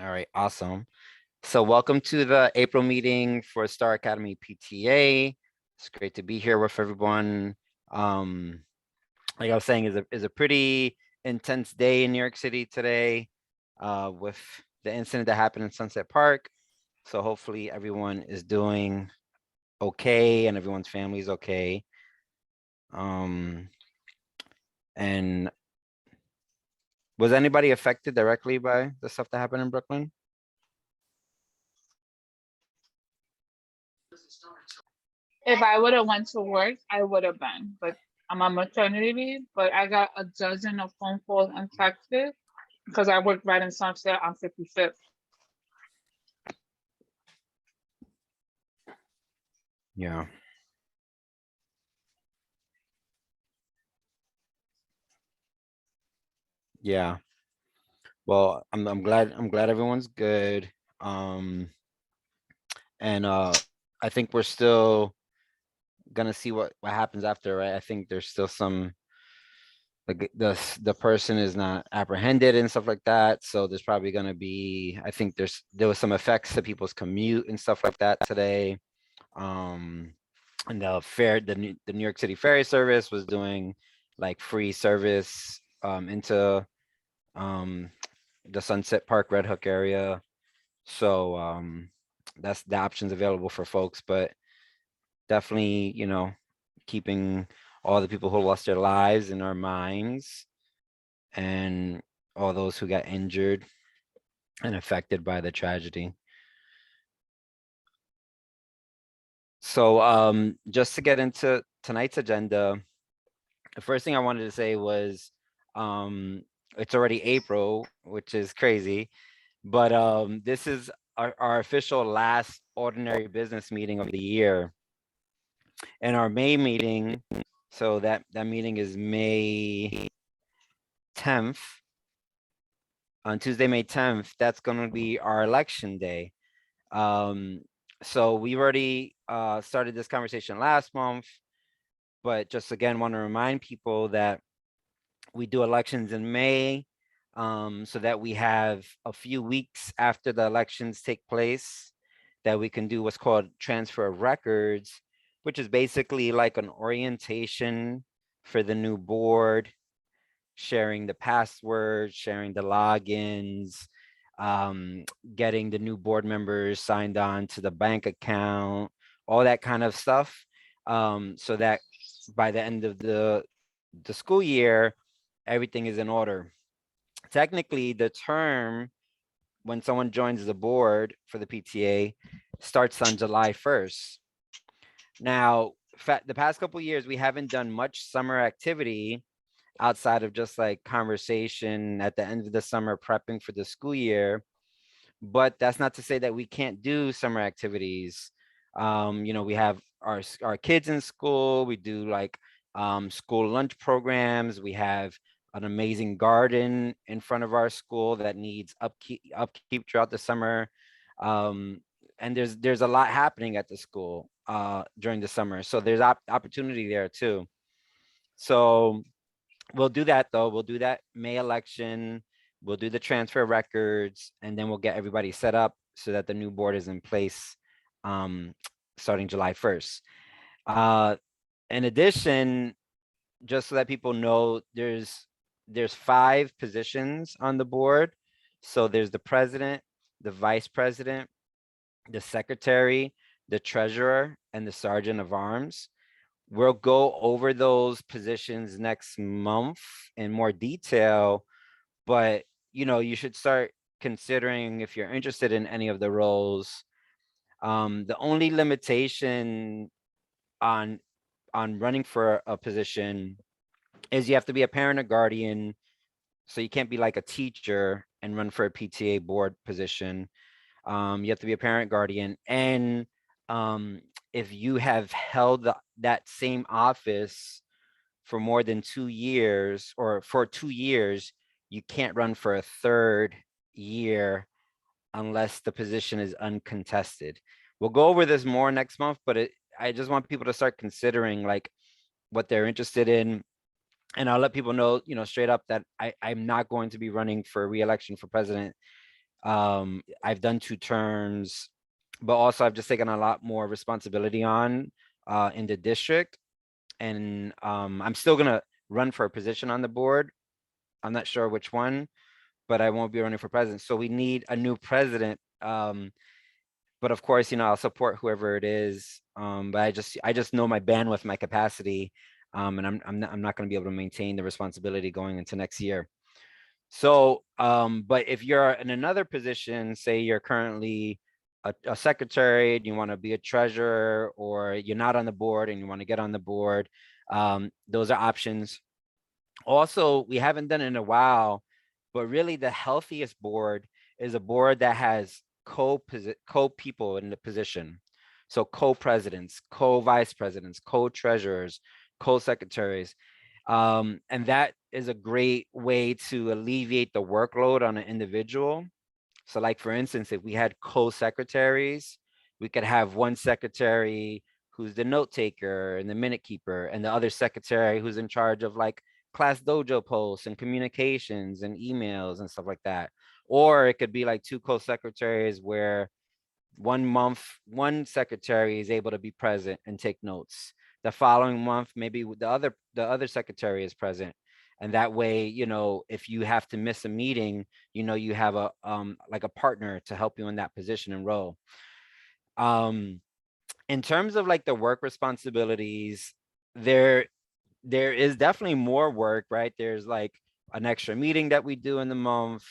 All right, awesome. So welcome to the April meeting for Star Academy PTA. It's great to be here with everyone. Um, like I was saying, is a pretty intense day in New York City today, with the incident that happened in Sunset Park. So hopefully everyone is doing okay and everyone's family is okay. Um, and was anybody affected directly by the stuff that happened in Brooklyn? If I would have went to work, I would have been. But I'm on maternity leave. But I got a dozen of phone calls and texts because I work right in Sunset on 55th. Yeah. Yeah. Well, I'm glad everyone's good. Um, and I think we're still gonna see what happens after, right? I think there's still some the person is not apprehended and stuff like that. So there's probably gonna be, I think there was some effects to people's commute and stuff like that today. Um, and the New York City ferry service was doing like free service into um the Sunset Park Red Hook area. So that's the options available for folks, but definitely, keeping all the people who lost their lives in our minds and all those who got injured and affected by the tragedy. So just to get into tonight's agenda, the first thing I wanted to say was um it's already April, which is crazy, but this is our official last ordinary business meeting of the year. And our May meeting, so that meeting is May 10th, on Tuesday, May 10th, that's going to be our election day. Um, so we already started this conversation last month, but just again want to remind people that we do elections in May, so that we have a few weeks after the elections take place that we can do what's called transfer of records, which is basically like an orientation for the new board, sharing the passwords, sharing the logins, um, getting the new board members signed on to the bank account, all that kind of stuff. So that by the end of the school year, everything is in order. Technically, the term when someone joins the board for the PTA starts on July 1st. Now, the past couple years, we haven't done much summer activity outside of just like conversation at the end of the summer prepping for the school year. But that's not to say that we can't do summer activities. We have our kids in school. We do like school lunch programs. We have an amazing garden in front of our school that needs upkeep throughout the summer. Um, and there's a lot happening at the school during the summer. So there's opportunity there too. So we'll do that though. We'll do that May election. We'll do the transfer records, and then we'll get everybody set up so that the new board is in place um, starting July 1st. Uh, in addition, just so that people know, there's 5 positions on the board. So there's the president, the vice president, the secretary, the treasurer, and the sergeant of arms. We'll go over those positions next month in more detail, but you should start considering if you're interested in any of the roles. The only limitation on running for a position is you have to be a parent or guardian. So you can't be like a teacher and run for a PTA board position. You have to be a parent guardian, and if you have held that same office for more than 2 years, or for 2 years, you can't run for a third year unless the position is uncontested. We'll go over this more next month, but I just want people to start considering like what they're interested in. And I'll let people know, straight up that I'm not going to be running for re-election for president I've done 2 terms, but also I've just taken a lot more responsibility on in the district. And I'm still gonna run for a position on the board. I'm not sure which one, but I won't be running for president. So we need a new president. But of course, I'll support whoever it is. But I just know my bandwidth, my capacity, and I'm not going to be able to maintain the responsibility going into next year. So, but if you're in another position, say you're currently a secretary and you want to be a treasurer, or you're not on the board and you want to get on the board, those are options. Also, we haven't done it in a while, but really the healthiest board is a board that has co people in the position. So co-presidents, co-vice presidents, co-treasurers, co-secretaries. And that is a great way to alleviate the workload on an individual. So like, for instance, if we had co-secretaries, we could have one secretary who's the note taker and the minute keeper, and the other secretary who's in charge of like class dojo posts and communications and emails and stuff like that. Or it could be like 2 co-secretaries where one month one secretary is able to be present and take notes. The following month, maybe the other secretary is present. And that way, if you have to miss a meeting, you have a like a partner to help you in that position and role. Um, in terms of like the work responsibilities, there is definitely more work, right? There's like an extra meeting that we do in the month.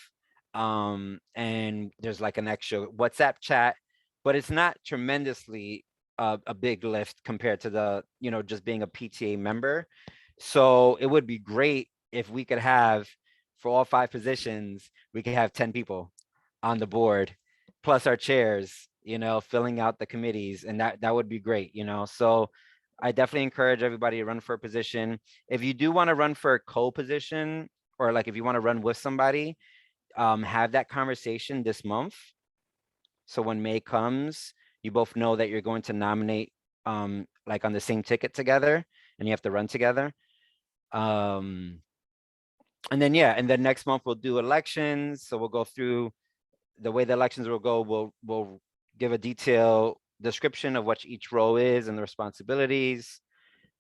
And there's like an extra WhatsApp chat, but it's not tremendously a big lift compared to the, just being a PTA member. So it would be great if we could have, for all 5 positions, we could have 10 people on the board, plus our chairs, filling out the committees, and that would be great, So I definitely encourage everybody to run for a position. If you do want to run for a co-position, or like if you want to run with somebody, have that conversation this month. So when May comes, you both know that you're going to nominate like on the same ticket together, and you have to run together. And then, yeah, and then next month we'll do elections. So we'll go through the way the elections will go. We'll give a detailed description of what each role is and the responsibilities.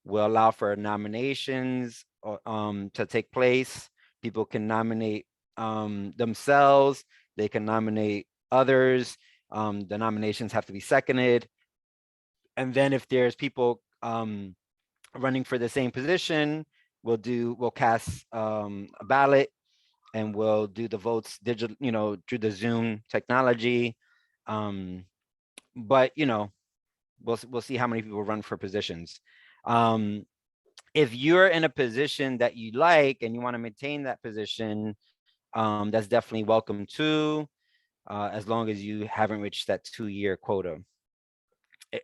We'll allow for nominations to take place. People can nominate themselves. They can nominate others. The nominations have to be seconded. And then if there's people running for the same position, we'll cast a ballot, and we'll do the votes digital, through the Zoom technology. But we'll see how many people run for positions. If you're in a position that you like and you want to maintain that position, that's definitely welcome too, as long as you haven't reached that 2-year quota.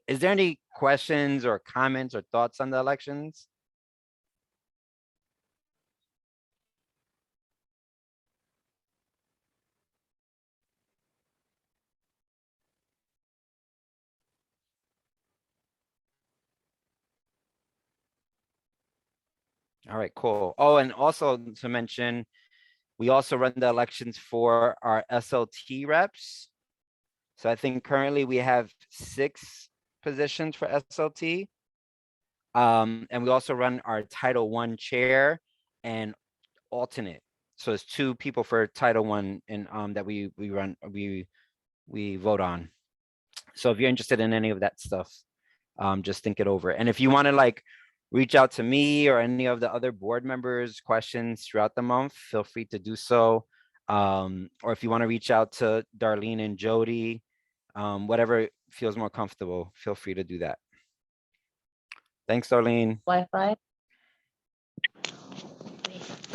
Is there any questions or comments or thoughts on the elections? All right, cool. Oh, and also to mention, we also run the elections for our SLT reps. So I think currently we have 6 positions for SLT. And we also run our Title I chair and alternate. So it's 2 people for Title I, and that we vote on. So if you're interested in any of that stuff, just think it over. And if you want to like reach out to me or any of the other board members questions throughout the month, feel free to do so. Or if you want to reach out to Darlene and Jody, whatever feels more comfortable, feel free to do that. Thanks, Darlene. Wi-Fi.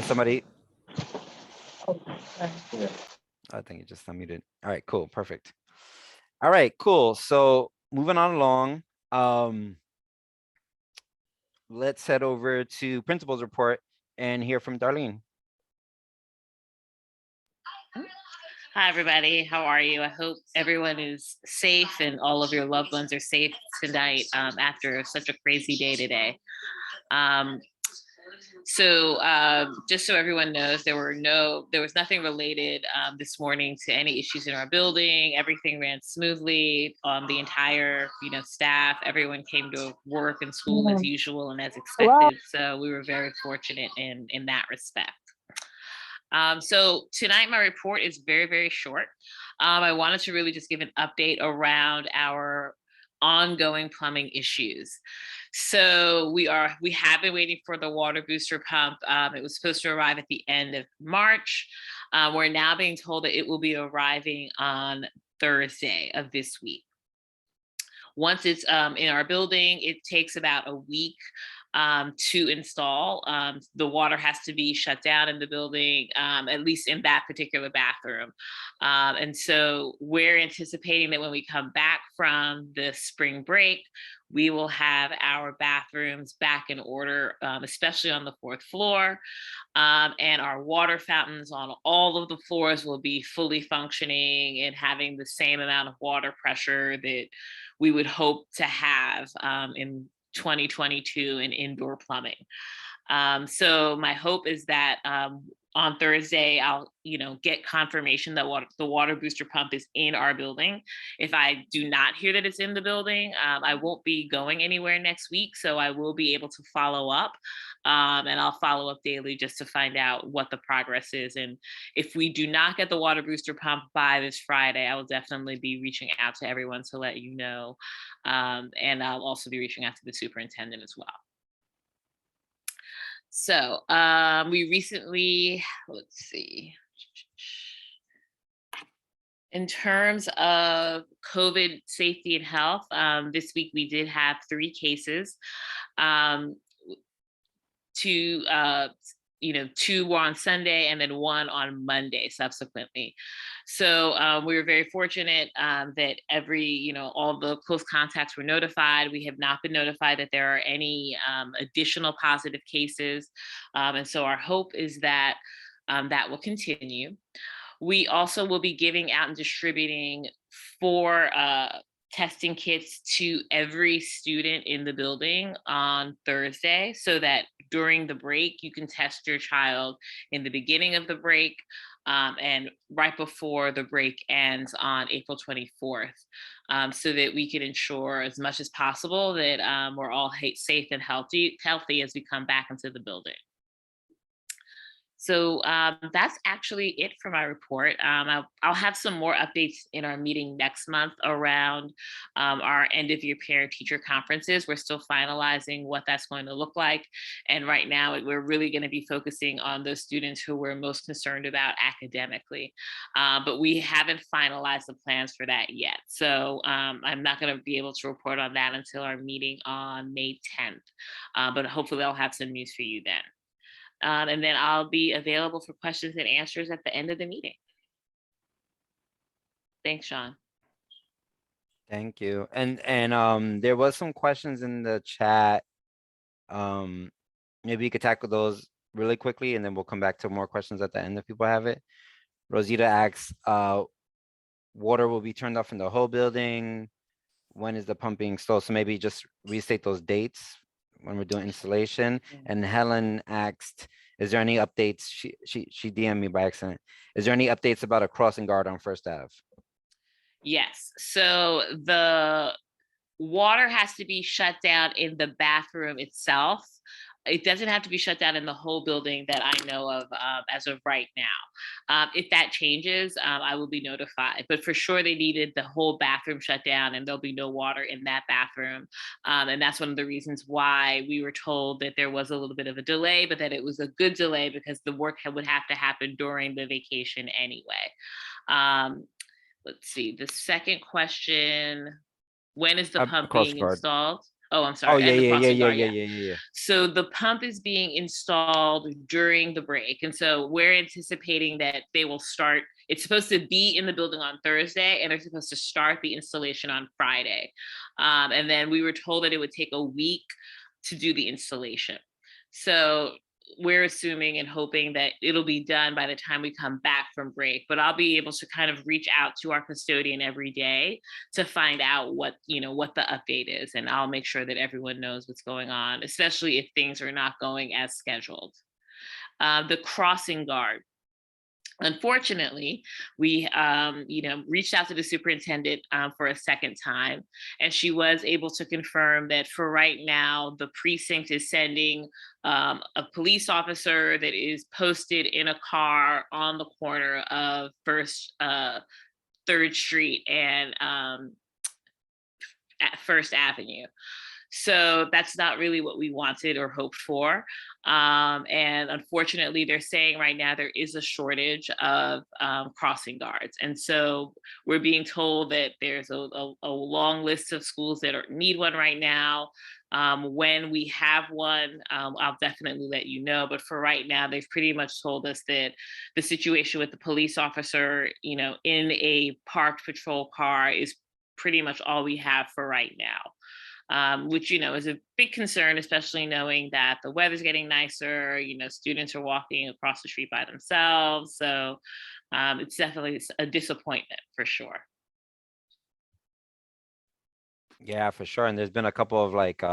Somebody, Oh, I think it just unmuted. All right, cool, perfect. All right, cool. So moving on along, let's head over to principal's report and hear from Darlene. Hi, everybody. How are you? I hope everyone is safe and all of your loved ones are safe tonight after such a crazy day today. So just so everyone knows, there was nothing related this morning to any issues in our building. Everything ran smoothly. The entire, staff, everyone came to work and school as usual and as Wow. expected. So we were very fortunate in that respect. So tonight, my report is very, very short. I wanted to really just give an update around our ongoing plumbing issues. So we have been waiting for the water booster pump. It was supposed to arrive at the end of March. We're now being told that it will be arriving on Thursday of this week. Once it's in our building, it takes about a week to install. The water has to be shut down in the building, at least in that particular bathroom. And so we're anticipating that when we come back from the spring break, we will have our bathrooms back in order, especially on the 4th floor. And our water fountains on all of the floors will be fully functioning and having the same amount of water pressure that we would hope to have in 2022 in indoor plumbing. So my hope is that on Thursday, I'll get confirmation that the water booster pump is in our building. If I do not hear that it's in the building, I won't be going anywhere next week, so I will be able to follow up, and I'll follow up daily just to find out what the progress is. And if we do not get the water booster pump by this Friday, I will definitely be reaching out to everyone to let you know, and I'll also be reaching out to the superintendent as well. So we recently, let's see, in terms of COVID safety and health, this week we did have 3 cases. 2 were on Sunday and then 1 on Monday subsequently. So we were very fortunate that all the close contacts were notified. We have not been notified that there are any additional positive cases. And so our hope is that that will continue. We also will be giving out and distributing 4 testing kits to every student in the building on Thursday, so that during the break, you can test your child in the beginning of the break and right before the break ends on April 24th, so that we can ensure as much as possible that we're all safe and healthy as we come back into the building. So that's actually it for my report. I'll have some more updates in our meeting next month around our end of year parent teacher conferences. We're still finalizing what that's going to look like. And right now we're really going to be focusing on those students who we're most concerned about academically. But we haven't finalized the plans for that yet. So I'm not going to be able to report on that until our meeting on May 10th. But hopefully I'll have some news for you then. And then I'll be available for questions and answers at the end of the meeting. Thanks, Sean. Thank you. And there was some questions in the chat. Maybe you could tackle those really quickly, and then we'll come back to more questions at the end if people have it. Rosita asks, water will be turned off in the whole building. When is the pump being installed? So maybe just restate those dates when we're doing installation. And Helen asked, is there any updates? She DM'd me by accident. Is there any updates about a crossing guard on First Ave? Yes. So the water has to be shut down in the bathroom itself. It doesn't have to be shut down in the whole building that I know of as of right now. If that changes, I will be notified. But for sure, they needed the whole bathroom shut down, and there'll be no water in that bathroom. And that's one of the reasons why we were told that there was a little bit of a delay, but that it was a good delay because the work would have to happen during the vacation anyway. Let's see. The second question: when is the pump being installed? Oh, I'm sorry. Oh, yeah. So the pump is being installed during the break. And so we're anticipating that they will start. It's supposed to be in the building on Thursday, and they're supposed to start the installation on Friday. And then we were told that it would take a week to do the installation. So we're assuming and hoping that it'll be done by the time we come back from break, but I'll be able to kind of reach out to our custodian every day to find out what the update is, and I'll make sure that everyone knows what's going on, especially if things are not going as scheduled. The crossing guard. Unfortunately, we reached out to the superintendent for a second time, and she was able to confirm that for right now, the precinct is sending a police officer that is posted in a car on the corner of 3rd Street and at 1st Avenue. So that's not really what we wanted or hoped for. And unfortunately, they're saying right now there is a shortage of crossing guards. And so we're being told that there's a long list of schools that need one right now. When we have one, I'll definitely let you know. But for right now, they've pretty much told us that the situation with the police officer, in a parked patrol car is pretty much all we have for right now. Which, is a big concern, especially knowing that the weather's getting nicer, students are walking across the street by themselves. So it's definitely a disappointment for sure. Yeah, for sure. And there's been a couple of like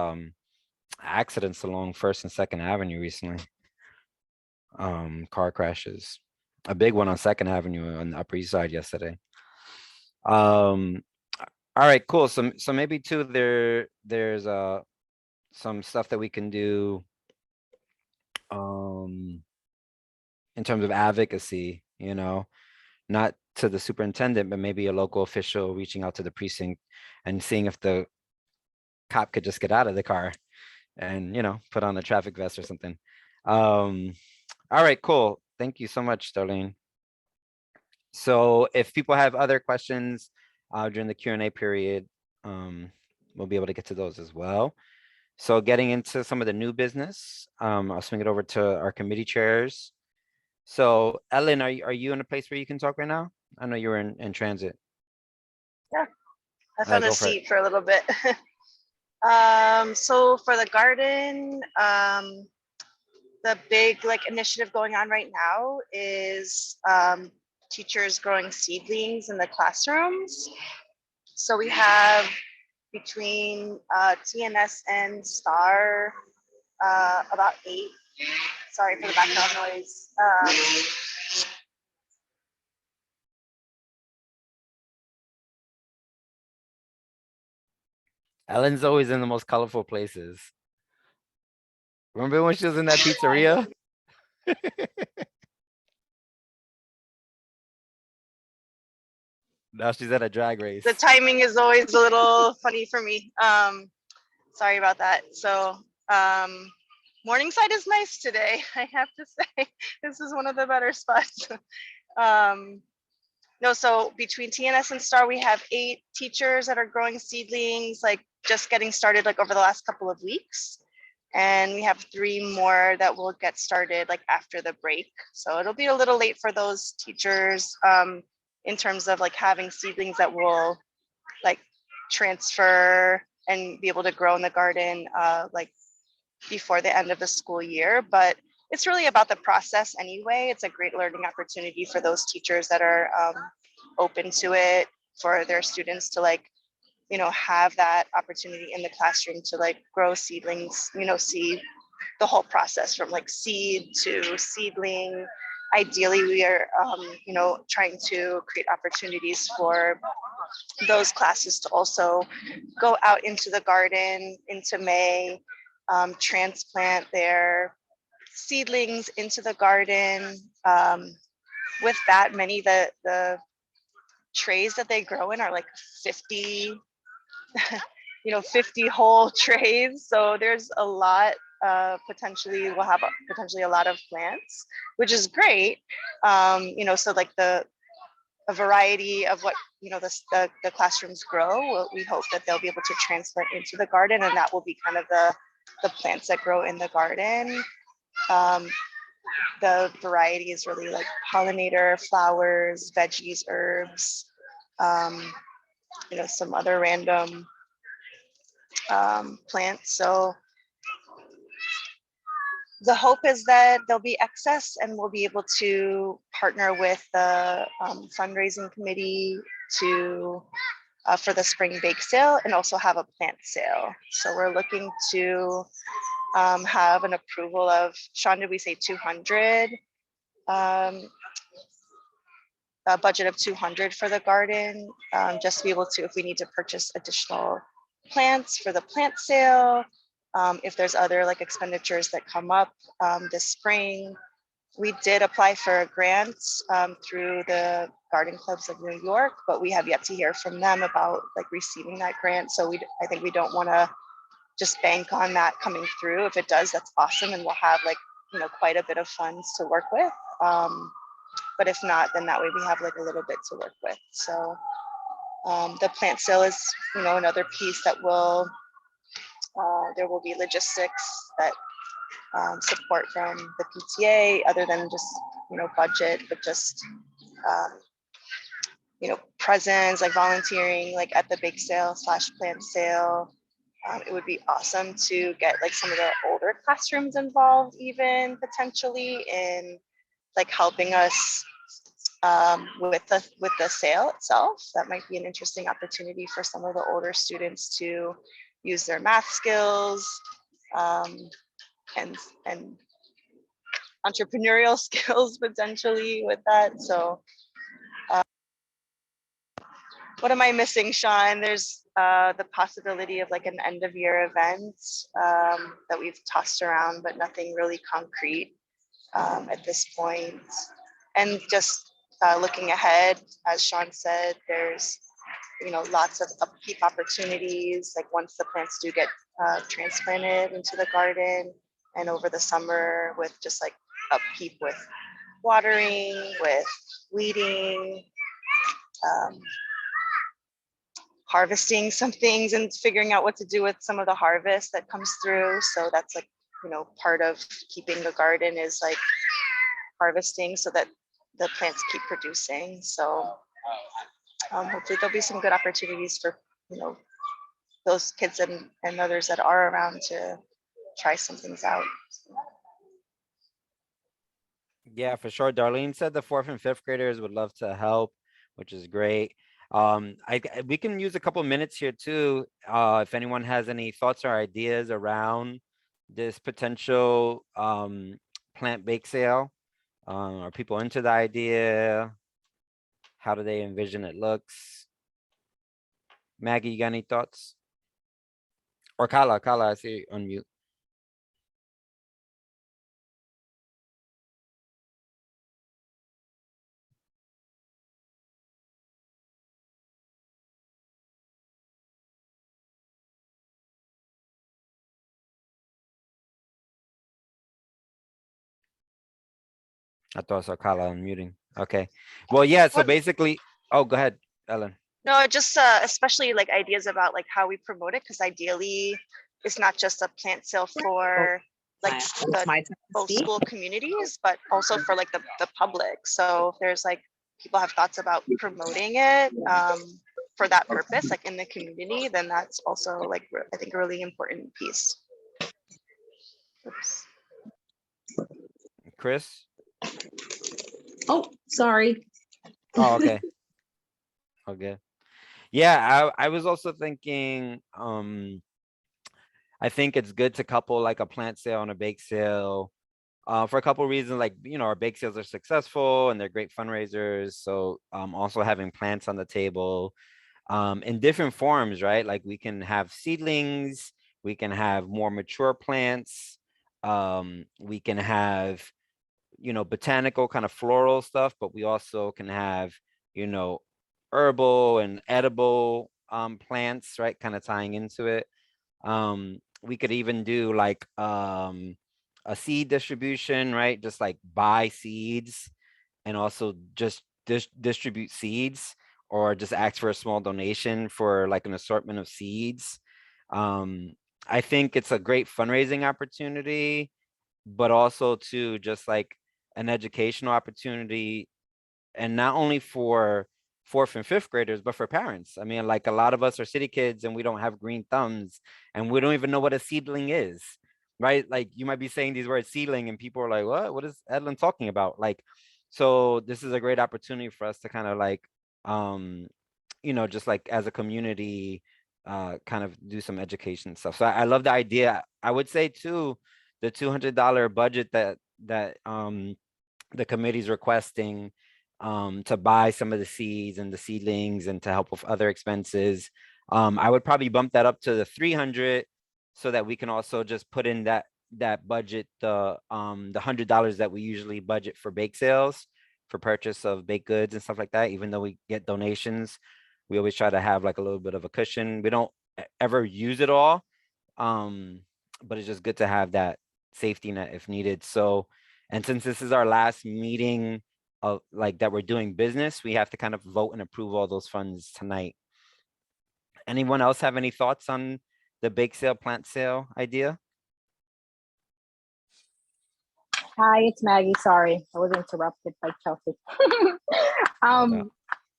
accidents along 1st and 2nd Avenue recently. Car crashes. A big one on 2nd Avenue on the Upper East Side yesterday. All right, cool. So maybe too there's some stuff that we can do in terms of advocacy, not to the superintendent, but maybe a local official reaching out to the precinct and seeing if the cop could just get out of the car and put on a traffic vest or something. All right, cool. Thank you so much, Darlene. So if people have other questions during the Q&A period, we'll be able to get to those as well. So getting into some of the new business, I'll swing it over to our committee chairs. So Ellen, are you in a place where you can talk right now? I know you were in transit. Yeah, I All right, found a go for it. seat for a little bit. So for the garden, the big initiative going on right now is teachers growing seedlings in the classrooms. So we have between TNS and STAR about 8. Sorry for the background noise. Ellen's always in the most colorful places. Remember when she was in that pizzeria? Now she's at a drag race. The timing is always a little funny for me. Sorry about that. So Morningside is nice today, I have to say. This is one of the better spots. No, so between TNS and STAR, we have 8 teachers that are growing seedlings, just getting started over the last couple of weeks. And we have 3 more that will get started after the break. So it'll be a little late for those teachers in terms of having seedlings that will transfer and be able to grow in the garden before the end of the school year. But it's really about the process anyway. It's a great learning opportunity for those teachers that are open to it, for their students to have that opportunity in the classroom to grow seedlings, see the whole process from seed to seedling. Ideally, we are trying to create opportunities for those classes to also go out into the garden into May, transplant their seedlings into the garden. With that, many the trays that they grow in are 50 50 whole trays. So there's a lot. Potentially we'll have potentially a lot of plants, which is great. So a variety of what the classrooms grow, we hope that they'll be able to transplant into the garden, and that will be kind of the plants that grow in the garden. The variety is really pollinator, flowers, veggies, herbs, some other random plants. So the hope is that there'll be excess and we'll be able to partner with the fundraising committee to for the spring bake sale and also have a plant sale. So we're looking to have an approval of, Sean, did we say 200? A budget of 200 for the garden, just to be able to, if we need to purchase additional plants for the plant sale, if there's other like expenditures that come up this spring. We did apply for a grant through the Garden Clubs of New York, but we have yet to hear from them about like receiving that grant. So I think we don't want to just bank on that coming through. If it does, that's awesome, and we'll have like, you know, quite a bit of funds to work with. But if not, then that way we have like a little bit to work with. So the plant sale is, you know, another piece that will, there will be logistics that support from the PTA, other than just, you know, budget, but just, you know, presence, like volunteering, like at the bake sale / plant sale. It would be awesome to get like some of the older classrooms involved, even potentially in like helping us with the sale itself. That might be an interesting opportunity for some of the older students to use their math skills and entrepreneurial skills potentially with that. So what am I missing, Sean? There's the possibility of like an end of year event that we've tossed around, but nothing really concrete at this point. And just looking ahead, as Sean said, there's, you know, lots of upkeep opportunities. Like once the plants do get transplanted into the garden, and over the summer with just like upkeep with watering, with weeding, harvesting some things and figuring out what to do with some of the harvest that comes through. So that's like, you know, part of keeping the garden is like harvesting so that the plants keep producing. So hopefully there'll be some good opportunities for, you know, those kids and others that are around to try some things out. Yeah, for sure. Darlene said the 4th and 5th graders would love to help, which is great. We can use a couple minutes here too. If anyone has any thoughts or ideas around this potential plant bake sale, are people into the idea? How do they envision it looks? Maggie, you got any thoughts? Or Kala, I see you on mute. I thought I saw Kala unmuting. Okay. Well, yeah, so What- basically, oh, go ahead, Ellen. No, just especially like ideas about like how we promote it, because ideally it's not just a plant sale for like the both school communities, but also for like the public. So if there's like people have thoughts about promoting it for that purpose, like in the community, then that's also like I think a really important piece. Oops. Chris? Oh, sorry. Oh, okay. Okay. Yeah, I was also thinking, I think it's good to couple like a plant sale and a bake sale for a couple of reasons. Like, you know, our bake sales are successful and they're great fundraisers. So also having plants on the table in different forms, right? Like we can have seedlings, we can have more mature plants, we can have, you know, botanical kind of floral stuff, but we also can have, you know, herbal and edible plants, right? Kind of tying into it. We could even do like a seed distribution, right? Just like buy seeds and also just distribute seeds, or just ask for a small donation for like an assortment of seeds. I think it's a great fundraising opportunity, but also to just like an educational opportunity, and not only for 4th and 5th graders, but for parents. I mean, like a lot of us are city kids and we don't have green thumbs and we don't even know what a seedling is. right? Like you might be saying these words seedling and people are like, what is Edlin talking about? Like, so this is a great opportunity for us to kind of like, just like as a community, kind of do some education stuff. So I love the idea. I would say too, the $200 budget that the committee's requesting to buy some of the seeds and the seedlings and to help with other expenses. I would probably bump that up to the 300 so that we can also just put in that budget, the $100 that we usually budget for bake sales, for purchase of baked goods and stuff like that. Even though we get donations, we always try to have like a little bit of a cushion. We don't ever use it all, but it's just good to have that safety net if needed. So, and since this is our last meeting of like that we're doing business, we have to kind of vote and approve all those funds tonight. Anyone else have any thoughts on the bake sale, plant sale idea? Hi, it's Maggie. Sorry, I was interrupted by Chelsea.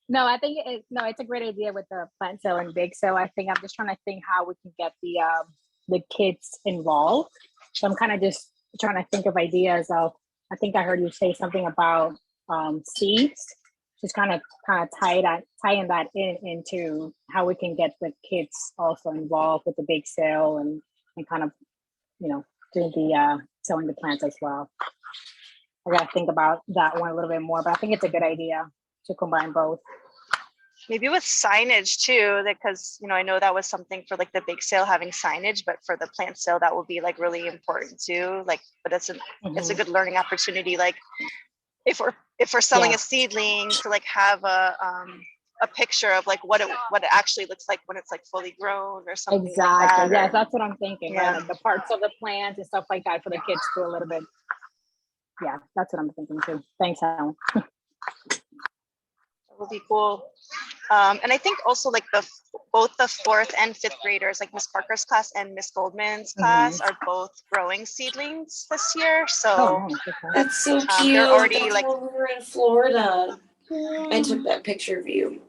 No, I think it's a great idea with the plant sale and bake sale. I think I'm just trying to think how we can get the kids involved. So I'm kind of just trying to think of ideas of. I think I heard you say something about seeds. Just kind of tying that into how we can get the kids also involved with the bake sale and kind of doing the selling the plants as well. I gotta think about that one a little bit more, but I think it's a good idea to combine both. Maybe with signage too, because I know that was something for like the bake sale having signage, but for the plant sale that would be like really important too. Like, but it's a good learning opportunity. Like if we're selling a seedling, to like have a picture of like what it actually looks like when it's like fully grown or something. Exactly. Like that, yes, that's what I'm thinking. Yeah. Right? Like the parts of the plant and stuff like that for the kids to a little bit. Yeah, that's what I'm thinking too. Thanks, Helen. That will be cool. And I think also like both the 4th and 5th graders, like Miss Parker's class and Miss Goldman's class, are both growing seedlings this year. So That's so cute. they're already That's like when we were in Florida. I took that picture of you.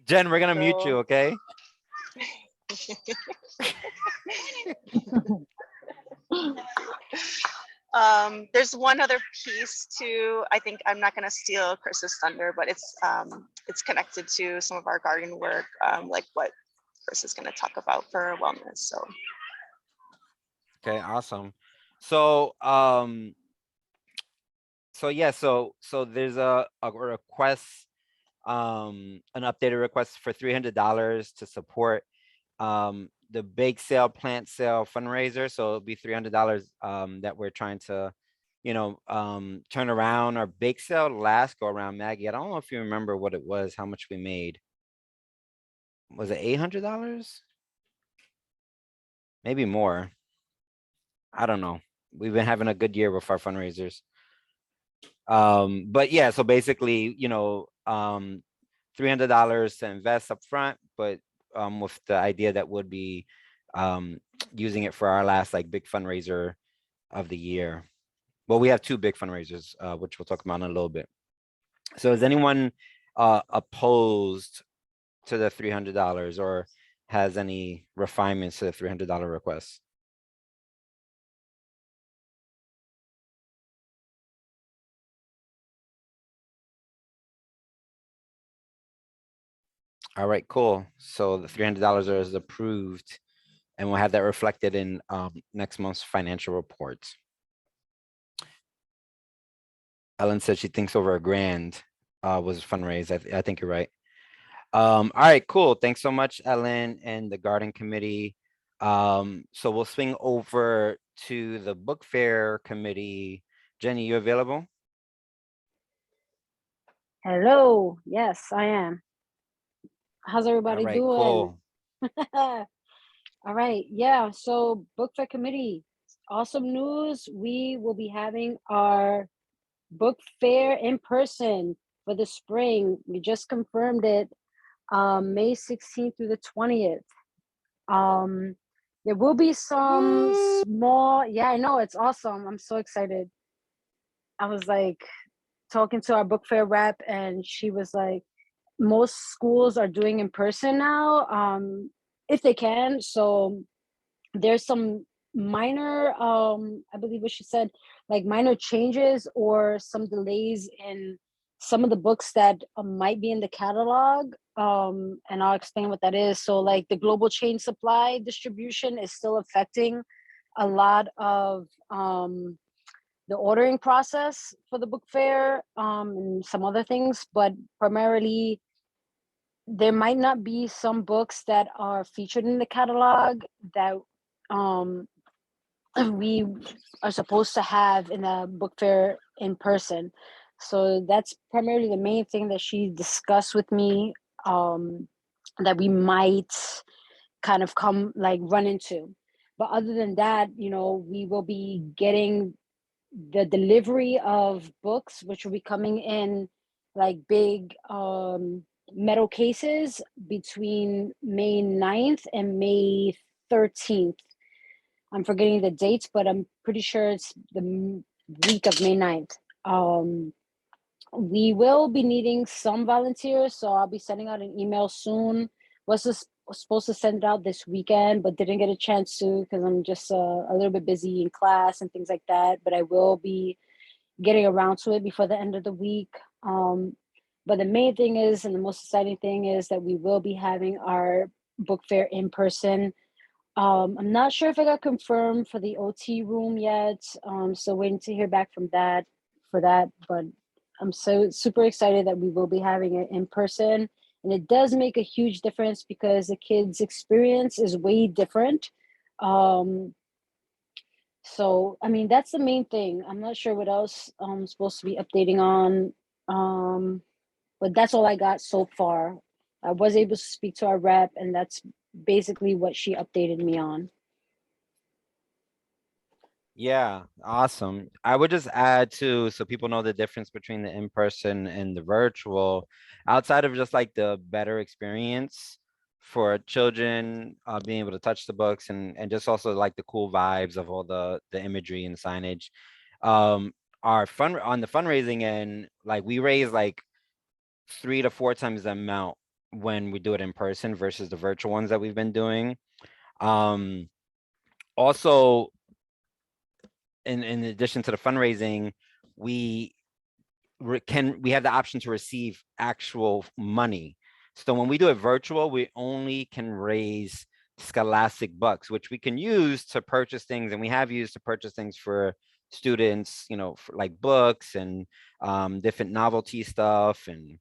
Jen, we're gonna mute you, okay? There's one other piece too. I think I'm not going to steal Chris's thunder, but it's connected to some of our garden work, like what Chris is going to talk about for wellness. So okay, awesome. So so there's a request, an updated request for $300 to support the bake sale, plant sale fundraiser. So it'll be $300 that we're trying to turn around. Our bake sale last go around, Maggie, I don't know if you remember what it was, how much we made. Was it $800? Maybe more. I don't know. We've been having a good year with our fundraisers. But yeah, so basically, $300 to invest up front, but with the idea that would be using it for our last like big fundraiser of the year. Well, we have 2 big fundraisers, which we'll talk about in a little bit. So is anyone opposed to the $300 or has any refinements to the $300 request? All right, cool. So the $300 is approved and we'll have that reflected in next month's financial reports. Ellen said she thinks over $1,000 was fundraised. I think you're right. All right, cool. Thanks so much, Ellen and the garden committee. So we'll swing over to the book fair committee. Jenny, you available? Hello. Yes, I am. How's everybody All right, doing? cool. All right. Yeah. So book fair committee, awesome news. We will be having our book fair in person for the spring. We just confirmed it, May 16th through the 20th. There will be some small, yeah, I know, it's awesome. I'm so excited. I was like talking to our book fair rep and she was like, most schools are doing in person now, if they can. So there's some minor, I believe what she said, like minor changes or some delays in some of the books that might be in the catalog. And I'll explain what that is. So like the global chain supply distribution is still affecting a lot of the ordering process for the book fair, and some other things, but primarily there might not be some books that are featured in the catalog that um, we are supposed to have in a book fair in person. So that's primarily the main thing that she discussed with me, that we might kind of come like run into. But other than that, we will be getting the delivery of books, which will be coming in like big metal cases between May 9th and May 13th. I'm forgetting the dates, but I'm pretty sure it's the week of May 9th. We will be needing some volunteers, so I'll be sending out an email soon. Was supposed to send it out this weekend, but didn't get a chance to because I'm just a little bit busy in class and things like that. But I will be getting around to it before the end of the week. But the main thing is, and the most exciting thing is that we will be having our book fair in person. I'm not sure if I got confirmed for the OT room yet. So waiting to hear back from that for that. But I'm so super excited that we will be having it in person. And it does make a huge difference because the kids' experience is way different. So I mean that's the main thing. I'm not sure what else I'm supposed to be updating on. But that's all I got so far. I was able to speak to our rep, and that's basically what she updated me on. Yeah, awesome. I would just add too, so people know the difference between the in-person and the virtual, outside of just like the better experience for children, being able to touch the books and just also like the cool vibes of all the imagery and signage. Our fun on the fundraising end, like we raise like 3 to 4 times the amount when we do it in person versus the virtual ones that we've been doing. Also, in addition to the fundraising, we we have the option to receive actual money. So when we do it virtual, we only can raise scholastic bucks, which we can use to purchase things, and we have used to purchase things for students, for like books and different novelty stuff. And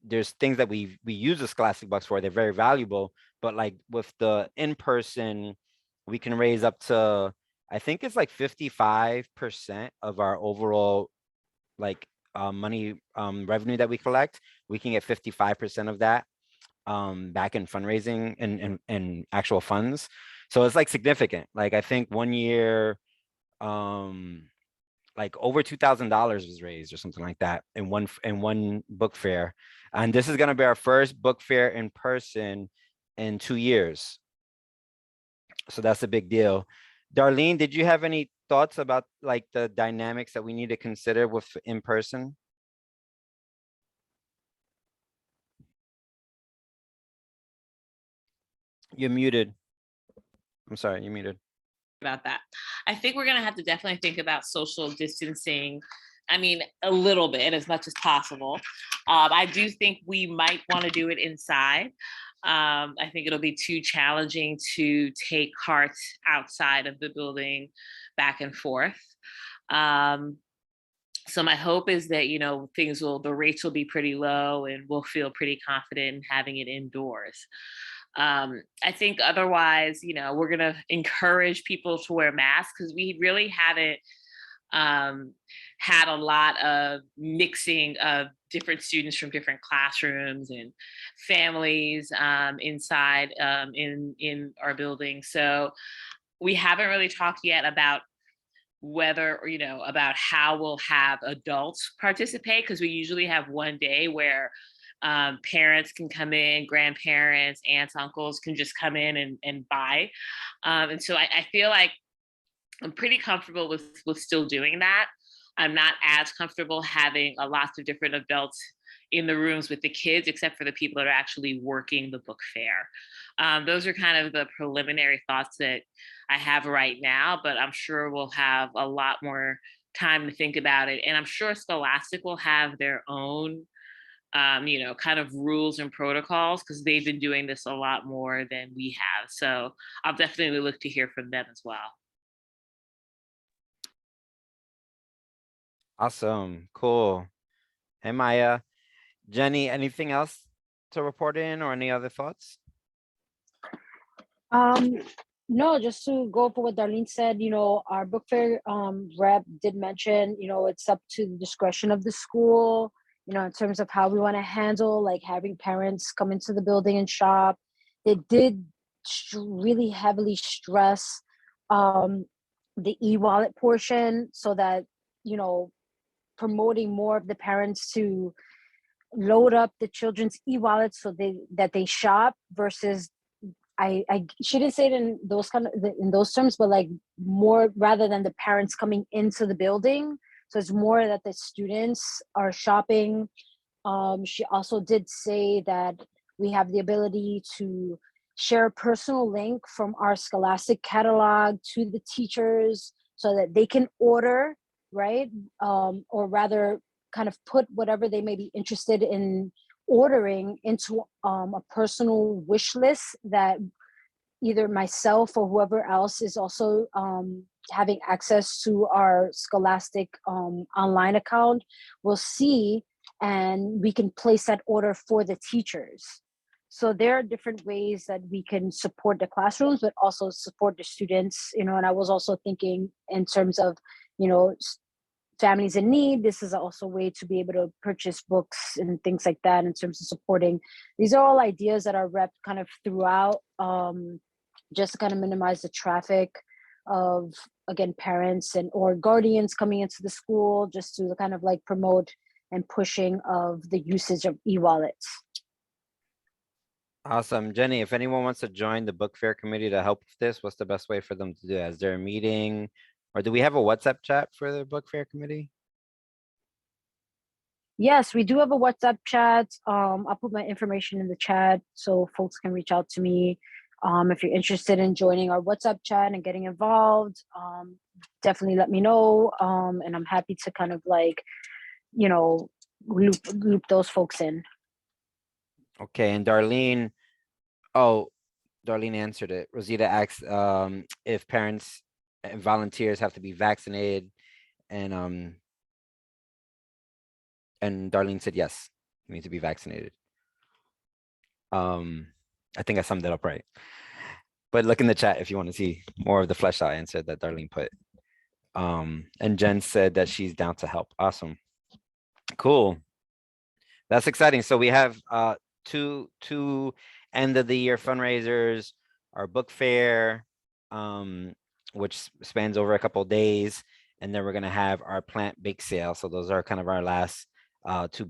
there's things that we use the scholastic bucks for. They're very valuable, but like with the in-person, we can raise up to, I think it's like 55% of our overall like money revenue that we collect. We can get 55% of that back in fundraising and actual funds. So it's like significant. Like I think one year like over $2,000 was raised or something like that in one book fair. And this is going to be our first book fair in person in 2 years. So that's a big deal. Darlene, did you have any thoughts about like the dynamics that we need to consider with in person? You're muted. I'm sorry, you're muted. About that. I think we're going to have to definitely think about social distancing. I mean, a little bit, as much as possible. I do think we might want to do it inside. I think it'll be too challenging to take carts outside of the building back and forth. So my hope is that, the rates will be pretty low and we'll feel pretty confident in having it indoors. I think otherwise, we're going to encourage people to wear masks because we really haven't had a lot of mixing of different students from different classrooms and families inside in our building. So we haven't really talked yet about whether, about how we'll have adults participate, because we usually have one day where parents can come in, grandparents, aunts, uncles can just come in and buy. And so I feel like I'm pretty comfortable with still doing that. I'm not as comfortable having a lots of different adults in the rooms with the kids, except for the people that are actually working the book fair. Those are kind of the preliminary thoughts that I have right now, but I'm sure we'll have a lot more time to think about it. And I'm sure Scholastic will have their own, kind of rules and protocols, because they've been doing this a lot more than we have. So I'll definitely look to hear from them as well. Awesome. Cool. Hey, Maya. Jenny, anything else to report in or any other thoughts? No, just to go for what Darlene said, our book fair rep did mention, it's up to the discretion of the school, in terms of how we want to handle like having parents come into the building and shop. They did really heavily stress the e-wallet portion, so that, promoting more of the parents to load up the children's e-wallets so that they shop, versus she didn't say it in those in those terms, but like more rather than the parents coming into the building. So it's more that the students are shopping. She also did say that we have the ability to share a personal link from our Scholastic catalog to the teachers so that they can order, right? Or rather kind of put whatever they may be interested in ordering into a personal wish list that either myself or whoever else is also having access to our Scholastic online account will see, and we can place that order for the teachers. So there are different ways that we can support the classrooms, but also support the students, and I was also thinking in terms of, families in need. This is also a way to be able to purchase books and things like that in terms of supporting. These are all ideas that our rep kind of threw out, just to kind of minimize the traffic of, again, parents and or guardians coming into the school, just to kind of like promote and pushing of the usage of e-wallets. Awesome. Jenny, if anyone wants to join the book fair committee to help with this, what's the best way for them to do it? Is there a meeting, or do we have a WhatsApp chat for the book fair committee? Yes, we do have a WhatsApp chat. I'll put my information in the chat so folks can reach out to me. If you're interested in joining our WhatsApp chat and getting involved, definitely let me know. And I'm happy to kind of like, loop those folks in. Okay, and Darlene answered it. Rosita asked if parents and volunteers have to be vaccinated, and Darlene said yes, you need to be vaccinated. I think I summed it up right. But look in the chat if you want to see more of the fleshed out answer that Darlene put. And Jen said that she's down to help. Awesome. Cool. That's exciting. So we have two end of the year fundraisers, our book fair, which spans over a couple of days, and then we're gonna have our plant bake sale. So those are kind of our last two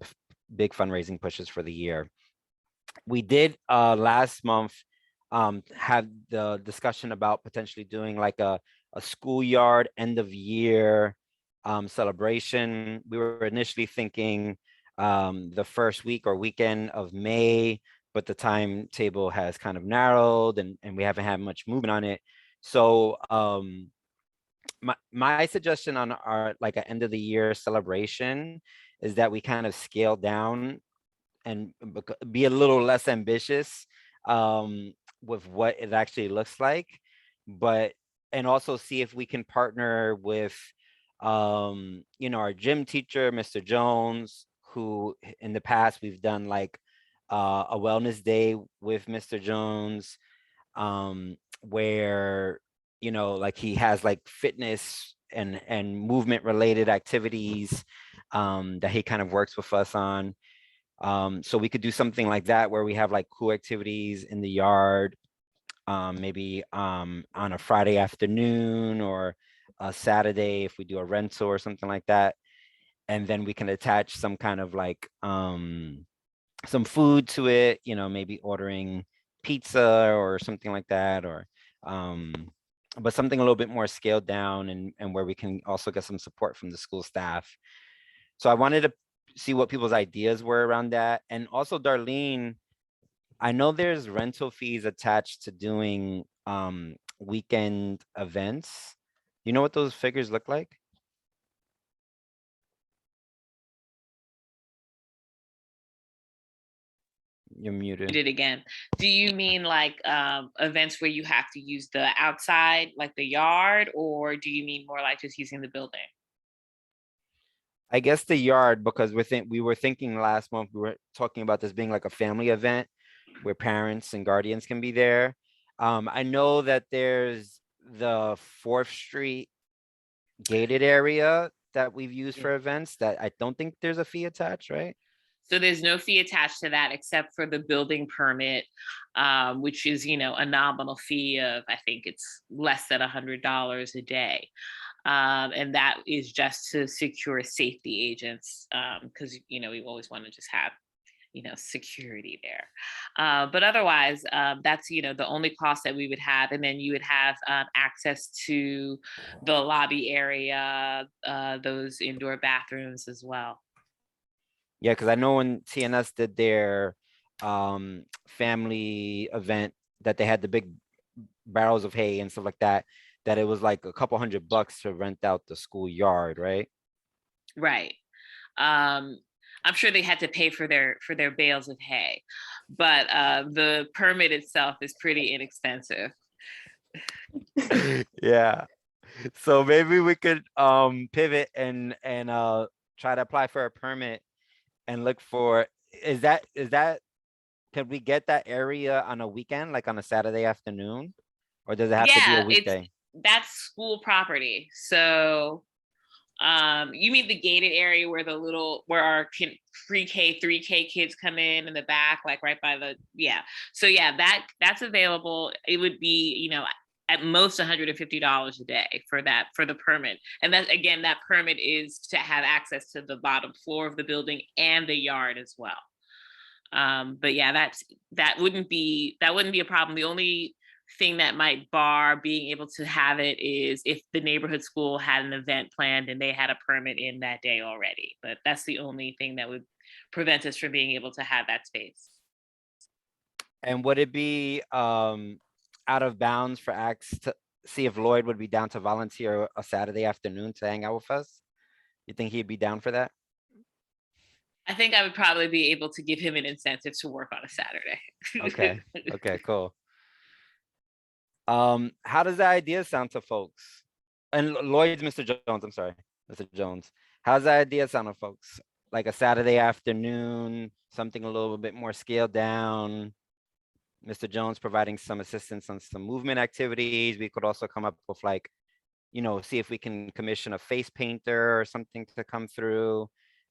big fundraising pushes for the year. We did last month have the discussion about potentially doing like a schoolyard end of year celebration. We were initially thinking the first week or weekend of May, but the timetable has kind of narrowed, and we haven't had much movement on it. So my suggestion on our like an end of the year celebration is that we kind of scale down and be a little less ambitious with what it actually looks like, and also see if we can partner with our gym teacher, Mr. Jones, who in the past we've done like a wellness day with Mr. Jones, where like he has like fitness and movement related activities that he kind of works with us on. So we could do something like that where we have like cool activities in the yard, maybe on a Friday afternoon or a Saturday if we do a rental or something like that. And then we can attach some kind of like some food to it, maybe ordering pizza or something like that, or but something a little bit more scaled down and where we can also get some support from the school staff. So I wanted to see what people's ideas were around that. And also Darlene, I know there's rental fees attached to doing weekend events. You know what those figures look like? You're muted. Did it again. Do you mean like events where you have to use the outside, like the yard, or do you mean more like just using the building? I guess the yard, because we were thinking last month, we were talking about this being like a family event where parents and guardians can be there. I know that there's the 4th Street gated area that we've used for events that I don't think there's a fee attached, right? So there's no fee attached to that except for the building permit, which is, a nominal fee of, I think it's less than $100 a day. And that is just to secure safety agents, because, we always want to just have, security there. But otherwise, that's, the only cost that we would have. And then you would have access to the lobby area, those indoor bathrooms as well. Yeah, because I know when TNS did their family event that they had the big barrels of hay and stuff like that, that it was like a couple $100 to rent out the schoolyard, right? Right. I'm sure they had to pay for their bales of hay, but the permit itself is pretty inexpensive. Yeah. So maybe we could pivot and try to apply for a permit and look for, is that can we get that area on a weekend, like on a Saturday afternoon? Or does it have to be a weekday? That's school property. So you mean the gated area where where our pre-K, 3K kids come in the back, like right by So yeah, that's available. It would be, at most $150 a day for the permit. And that permit is to have access to the bottom floor of the building and the yard as well. But yeah, that wouldn't be a problem. The only thing that might bar being able to have it is if the neighborhood school had an event planned and they had a permit in that day already. But that's the only thing that would prevent us from being able to have that space. And would it be out of bounds for Axe to see if Lloyd would be down to volunteer a Saturday afternoon to hang out with us? You think he'd be down for that? I think I would probably be able to give him an incentive to work on a Saturday. Okay. Okay, cool. How does that idea sound to folks? And Lloyd's Mr. Jones, I'm sorry, Mr. Jones. How's that idea sound to folks? Like a Saturday afternoon, something a little bit more scaled down. Mr. Jones providing some assistance on some movement activities. We could also come up with like, see if we can commission a face painter or something to come through.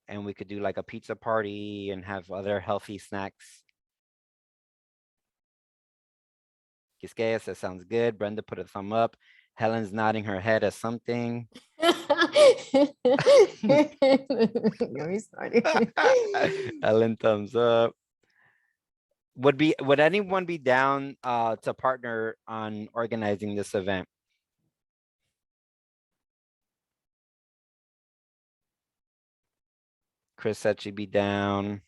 And we could do like a pizza party and have other healthy snacks. Quisqueya says, sounds good. Brenda put a thumb up. Helen's nodding her head at something. Helen thumbs up. Would anyone be down to partner on organizing this event? Chris said she'd be down.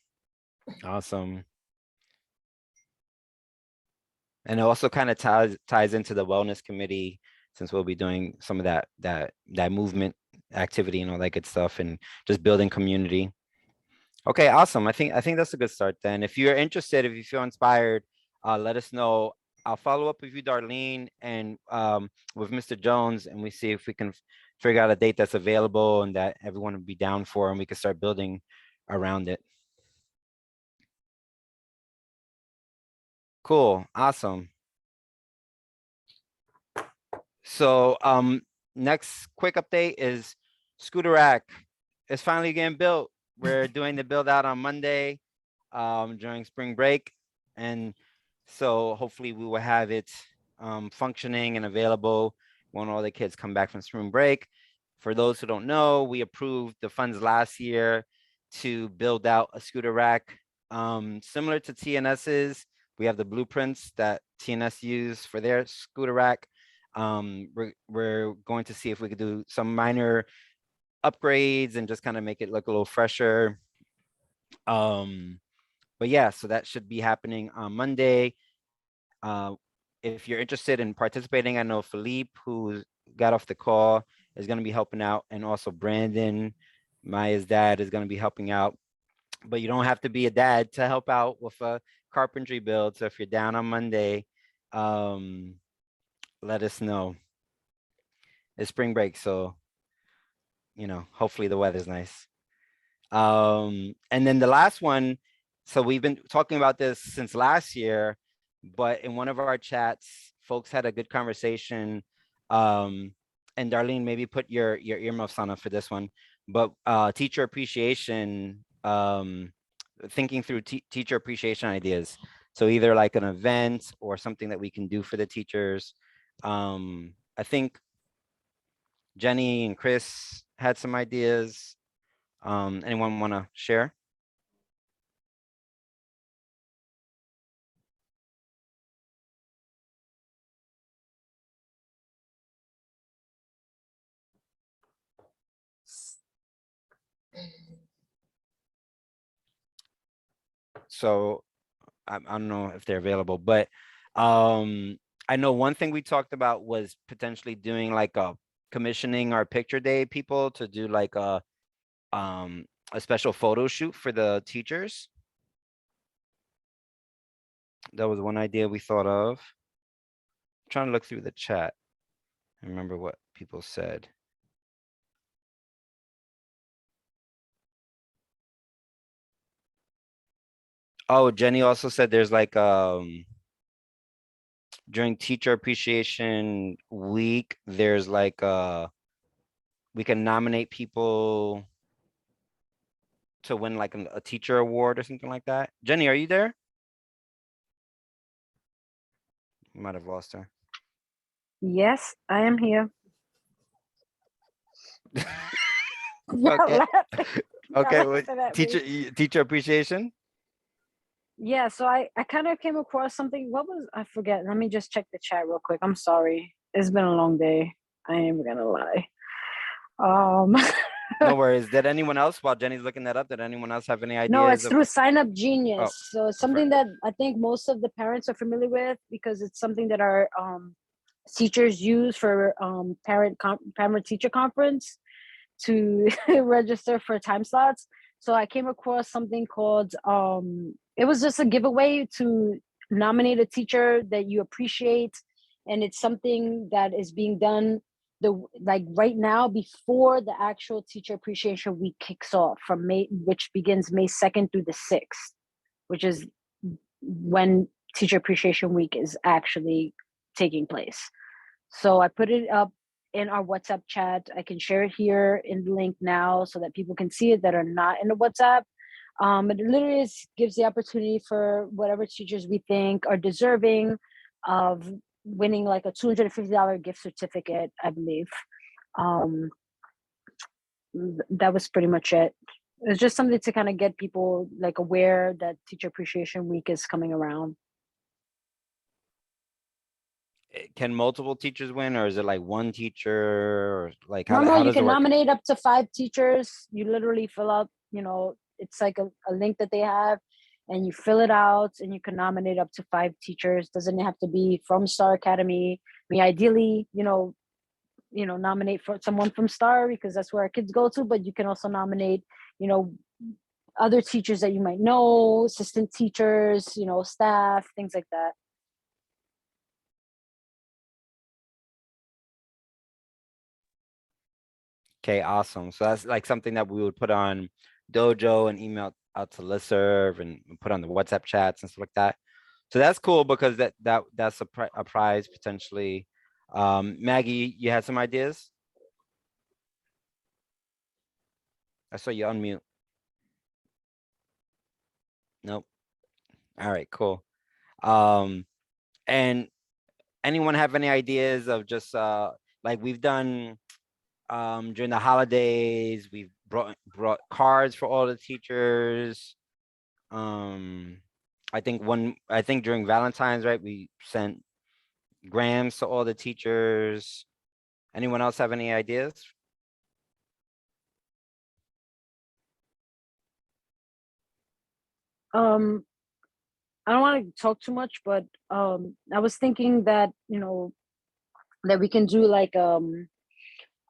Awesome. And it also kind of ties into the wellness committee, since we'll be doing some of that movement activity and all that good stuff, and just building community. Okay, awesome. I think that's a good start then. If you're interested, if you feel inspired, let us know. I'll follow up with you, Darlene, and with Mr. Jones, and we see if we can figure out a date that's available and that everyone would be down for, and we can start building around it. Cool, awesome. So next quick update is scooter rack. It's finally getting built. We're doing the build out on Monday during spring break. And so hopefully we will have it functioning and available when all the kids come back from spring break. For those who don't know, we approved the funds last year to build out a scooter rack similar to TNS's. We have the blueprints that TNS used for their scooter rack. We're going to see if we could do some minor upgrades and just kind of make it look a little fresher. But yeah, so that should be happening on Monday. If you're interested in participating, I know Philippe, who got off the call, is going to be helping out, and also Brandon, Maya's dad, is going to be helping out. But you don't have to be a dad to help out with a carpentry build. So if you're down on Monday, let us know. It's spring break, so hopefully the weather's nice. And then the last one, so we've been talking about this since last year, but in one of our chats, folks had a good conversation. And Darlene, maybe put your earmuffs on for this one, but teacher appreciation, thinking through teacher appreciation ideas. So either like an event or something that we can do for the teachers. I think Jenny and Chris had some ideas. Anyone want to share? So I don't know if they're available, but I know one thing we talked about was potentially doing like a commissioning our picture day people to do like a special photo shoot for the teachers. That was one idea we thought of. I'm trying to look through the chat and remember what people said. Oh, Jenny also said there's like during teacher appreciation week, there's like we can nominate people to win like a teacher award or something like that. Jenny, are you there? Might have lost her. Yes, I am here. Okay. Y'all Okay. laughing at me. Teacher appreciation. Yeah, so I kind of came across something. What was, I forget. Let me just check the chat real quick. I'm sorry. It's been a long day. I ain't gonna lie. No worries. Did anyone else, while Jenny's looking that up, did anyone else have any No, ideas it's through Sign Up Oh, Genius. So it's something that I think most of the parents are familiar with because it's something that our teachers use for parent teacher conference to register for time slots. So I came across something called it was just a giveaway to nominate a teacher that you appreciate, and it's something that is being done right now before the actual teacher appreciation week kicks off from May, which begins May 2nd through the 6th, which is when teacher appreciation week is actually taking place. So I put it up in our WhatsApp chat. I can share it here in the link now so that people can see it that are not in the WhatsApp. It literally gives the opportunity for whatever teachers we think are deserving of winning like a $250 gift certificate, I believe. That was pretty much it. It's just something to kind of get people like aware that Teacher Appreciation Week is coming around. Can multiple teachers win, or is it like one teacher, or like No, how you does it can work? nominate up to 5 teachers. You literally fill out, it's like a link that they have, and you fill it out, and you can nominate up to 5 teachers. Doesn't have to be from Star Academy. I mean, ideally, nominate for someone from Star because that's where our kids go to. But you can also nominate, other teachers that you might know, assistant teachers, staff, things like that. Okay, awesome. So that's like something that we would put on Dojo and email out to listserv and put on the WhatsApp chats and stuff like that. So that's cool because that's a prize potentially. Maggie, you had some ideas? I saw you unmute. Nope. All right, cool. And anyone have any ideas of just like we've done during the holidays, we've brought cards for all the teachers. I think during Valentine's, right, we sent grams to all the teachers. Anyone else have any ideas? I don't want to talk too much, but I was thinking that, that we can do like a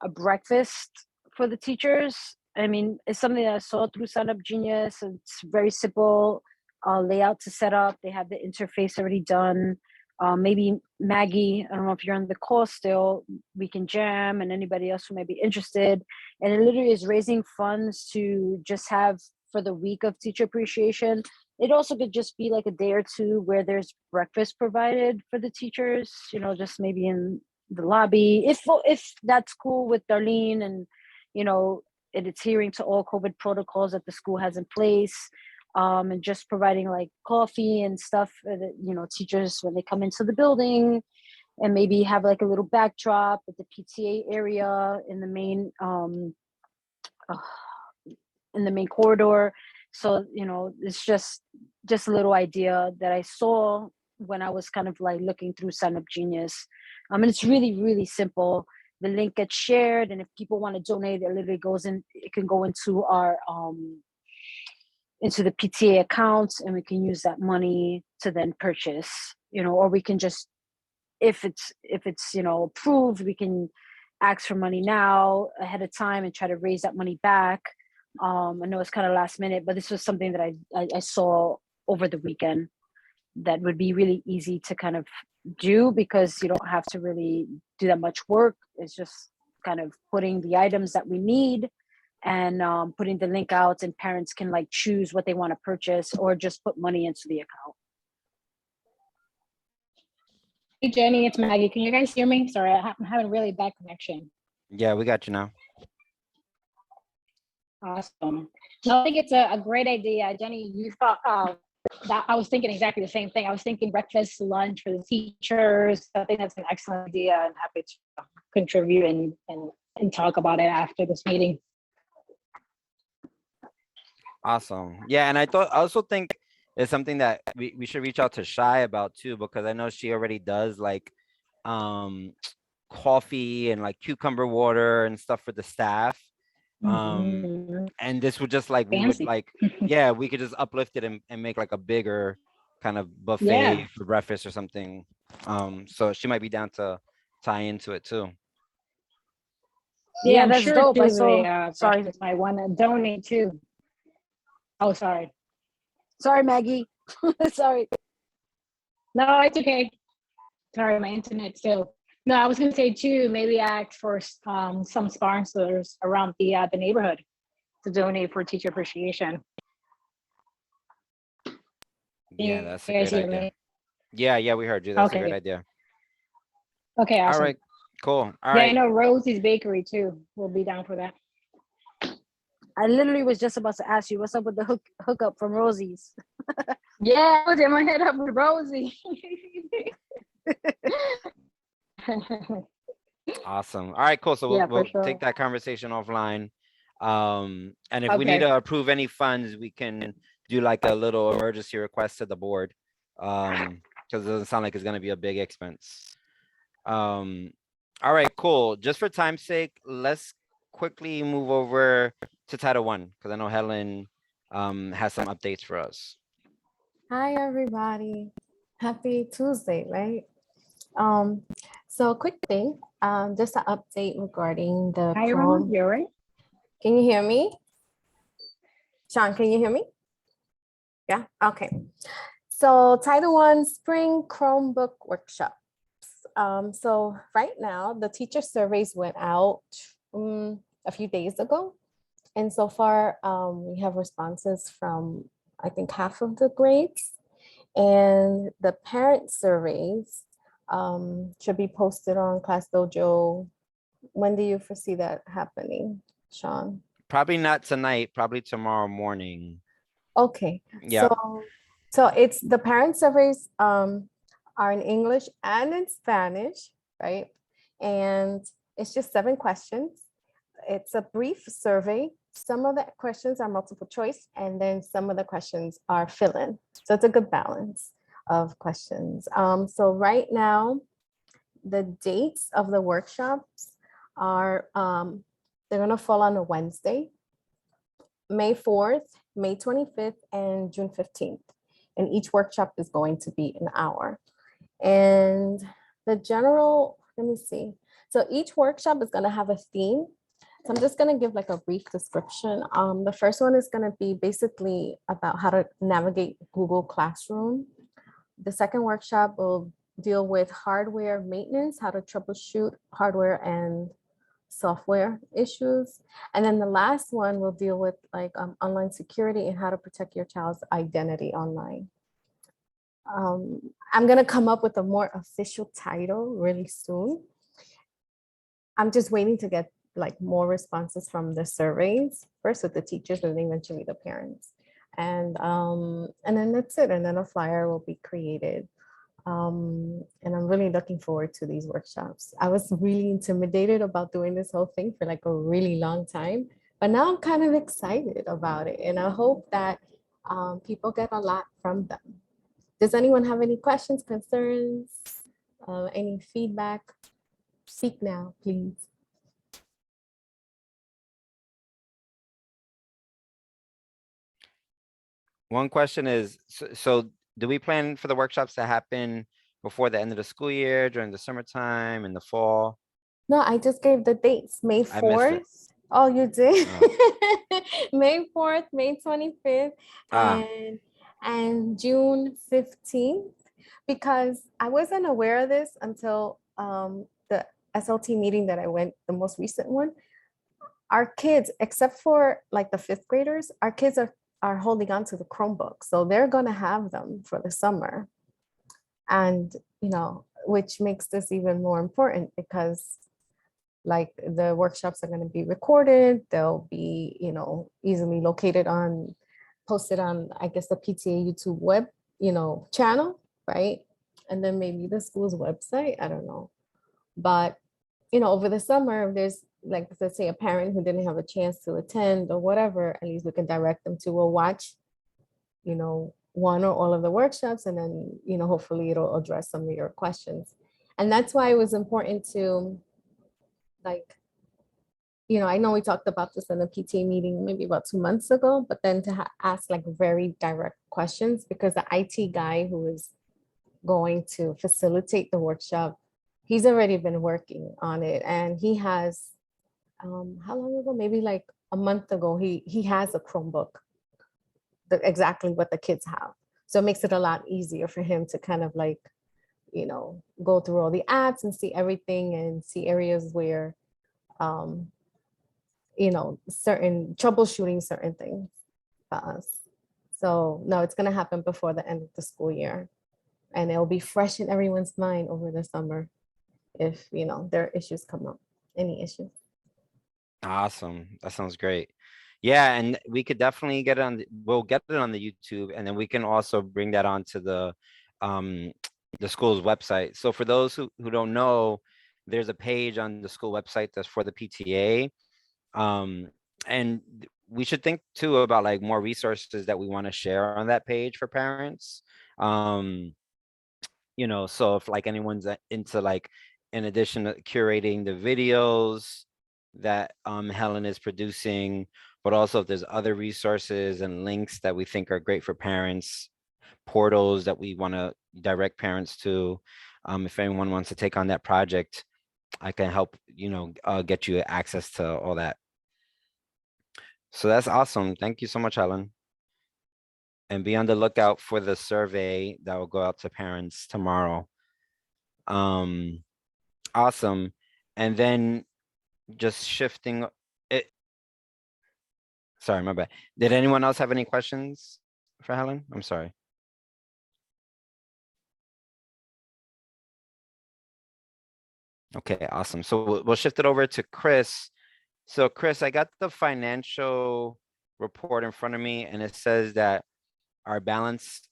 breakfast for the teachers. I mean, it's something that I saw through Sign Up Genius. It's very simple layout to set up. They have the interface already done. Maybe Maggie, I don't know if you're on the call still, we can jam, and anybody else who might be interested. And it literally is raising funds to just have for the week of teacher appreciation. It also could just be like a day or two where there's breakfast provided for the teachers, just maybe in the lobby, if that's cool with Darlene, and it adhering to all COVID protocols that the school has in place, and just providing like coffee and stuff that, teachers when they come into the building, and maybe have like a little backdrop at the PTA area in the main corridor. So it's just a little idea that I saw when I was kind of like looking through Sign Up Genius. And it's really, really simple. The link gets shared, and if people want to donate, it literally goes in. It can go into our into the PTA accounts, and we can use that money to then purchase. Or we can just, if it's approved, we can ask for money now ahead of time and try to raise that money back. I know it's kind of last minute, but this was something that I saw over the weekend that would be really easy to kind of do, because you don't have to really do that much work. It's just kind of putting the items that we need and putting the link out, and parents can like choose what they want to purchase or just put money into the account. Hey Jenny, it's Maggie. Can you guys hear me? Sorry, I'm having really bad connection. Yeah, we got you now. Awesome. No, I think it's a great idea. Jenny, you thought that I was thinking exactly the same thing. I was thinking breakfast, lunch for the teachers. I think that's an excellent idea. I'm happy to contribute and talk about it after this meeting. Awesome. Yeah, and I also think it's something that we should reach out to Shy about too, because I know she already does like coffee and like cucumber water and stuff for the staff. And this would just like, we would Fancy. like, yeah, we could just uplift it and make like a bigger kind of buffet Yeah. for breakfast or something. So she might be down to tie into it too. Yeah, I'm that's sure dope. I too, saw. Sorry, breakfast might want to donate too. Oh, sorry. Sorry, Maggie. Sorry. No, it's okay. Sorry, my internet still. No, I was gonna say too, maybe ask for some sponsors around the neighborhood to donate for teacher appreciation. Yeah, that's a You guys great hear idea. me? Yeah, we heard you. That's a Okay. great idea. Okay, awesome. All right, cool. All Yeah, I right. know Rosie's Bakery too. We'll be down for that. I literally was just about to ask you what's up with the hookup from Rosie's. Yeah, I was in my head up with Rosie. Awesome. All right, cool. So Yeah, we'll for sure. take that conversation offline. And if we need Okay. to approve any funds, we can do like a little emergency request to the board. Because it doesn't sound like it's gonna be a big expense. All right, cool. Just for time's sake, let's quickly move over to Title I, because I know Helen has some updates for us. Hi, everybody. Happy Tuesday, right? So quick thing, just an update regarding the Hi, everyone. Chrome. You all right? Can you hear me? Sean, can you hear me? Yeah, okay. So Title I Spring Chromebook Workshops. So right now, the teacher surveys went out a few days ago. And so far, we have responses from, I think, half of the grades. And the parent surveys should be posted on Class Dojo. When do you foresee that happening, Sean? Probably not tonight, probably tomorrow morning. Okay. Yeah. So it's the parent surveys are in English and in Spanish, right? And it's just 7 questions. It's a brief survey. Some of the questions are multiple choice, and then some of the questions are fill-in. So it's a good balance of questions. So right now, the dates of the workshops are, they're gonna fall on a Wednesday, May 4th May 25th, and June 15th. And each workshop is going to be an hour. And the general, let me see. So each workshop is going to have a theme. So I'm just going to give like a brief description. The first one is going to be basically about how to navigate Google Classroom. The second workshop will deal with hardware maintenance, how to troubleshoot hardware and software issues. And then the last one will deal with like online security and how to protect your child's identity online. I'm gonna come up with a more official title really soon. I'm just waiting to get like more responses from the surveys, first with the teachers and then eventually the parents. And then that's it. And then a flyer will be created. And I'm really looking forward to these workshops. I was really intimidated about doing this whole thing for like a really long time, but now I'm kind of excited about it. And I hope that people get a lot from them. Does anyone have any questions, concerns, any feedback? Speak now, please. One question is, so do we plan for the workshops to happen before the end of the school year, during the summertime, in the fall? No, I just gave the dates, May I missed it. 4th. Oh, you did? Oh. May 4th, May 25th, Ah. and June 15th, because I wasn't aware of this until the SLT meeting that I went, the most recent one. Our kids, except for like the 5th graders, our kids are holding on to the Chromebook. So they're gonna have them for the summer. And, you know, which makes this even more important because like the workshops are gonna be recorded. They'll be, you know, easily located on, posted on, I guess, the PTA YouTube web, you know, channel, right? And then maybe the school's website, I don't know. But, you know, over the summer, if there's like, let's say a parent who didn't have a chance to attend or whatever, at least we can direct them to a watch, you know, one or all of the workshops, and then, you know, hopefully it'll address some of your questions. And that's why it was important to like, you know, I know we talked about this in the PTA meeting maybe about 2 months ago, but then to ask like very direct questions, because the IT guy who is going to facilitate the workshop, he's already been working on it, and he has, how long ago? Maybe like a month ago, he has a Chromebook, exactly what the kids have. So it makes it a lot easier for him to kind of like, you know, go through all the apps and see everything and see areas where, you know, certain troubleshooting certain things for us. So no, it's gonna happen before the end of the school year, and it'll be fresh in everyone's mind over the summer if, you know, there are issues come up, any issues. Awesome. That sounds great. Yeah, and we could definitely get it on, we'll get it on the YouTube, and then we can also bring that onto the school's website. So for those who don't know, there's a page on the school website that's for the PTA. And we should think too about like more resources that we want to share on that page for parents. You know, so if like anyone's into like, in addition to curating the videos that Helen is producing, but also if there's other resources and links that we think are great for parents, portals that we want to direct parents to, if anyone wants to take on that project, I can help, you know, get you access to all that. So that's awesome. Thank you so much, Helen. And be on the lookout for the survey that will go out to parents tomorrow. Awesome. And then just shifting it. Sorry, my bad. Did anyone else have any questions for Helen? I'm sorry. Okay, awesome. So we'll shift it over to Chris. So Chris, I got the financial report in front of me, and it says that our balance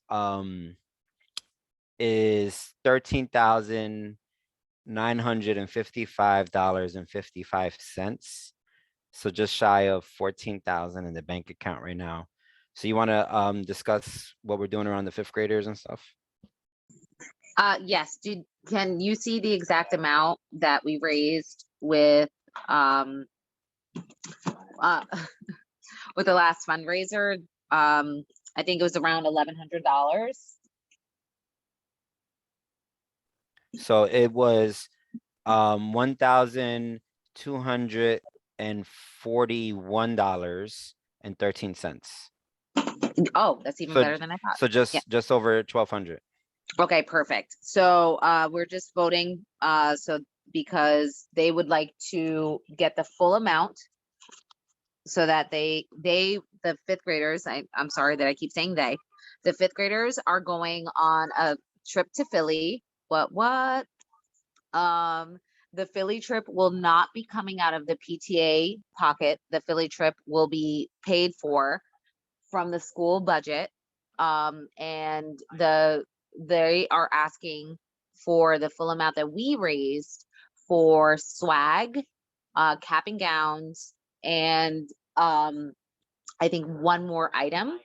is $13,955.55. So just shy of 14,000 in the bank account right now. So you want to discuss what we're doing around the 5th graders and stuff? Yes. Can you see the exact amount that we raised with with the last fundraiser? I think it was around $1,100. So it was $1,241.13. Oh, that's even So better than I thought. so Yeah. just over 1,200. Okay, perfect. So we're just voting so because they would like to get the full amount so that the fifth graders, I'm sorry that I keep saying they, the fifth graders are going on a trip to Philly. What? The Philly trip will not be coming out of the PTA pocket. The Philly trip will be paid for from the school budget. And they are asking for the full amount that we raised for swag, cap and gowns, and I think one more item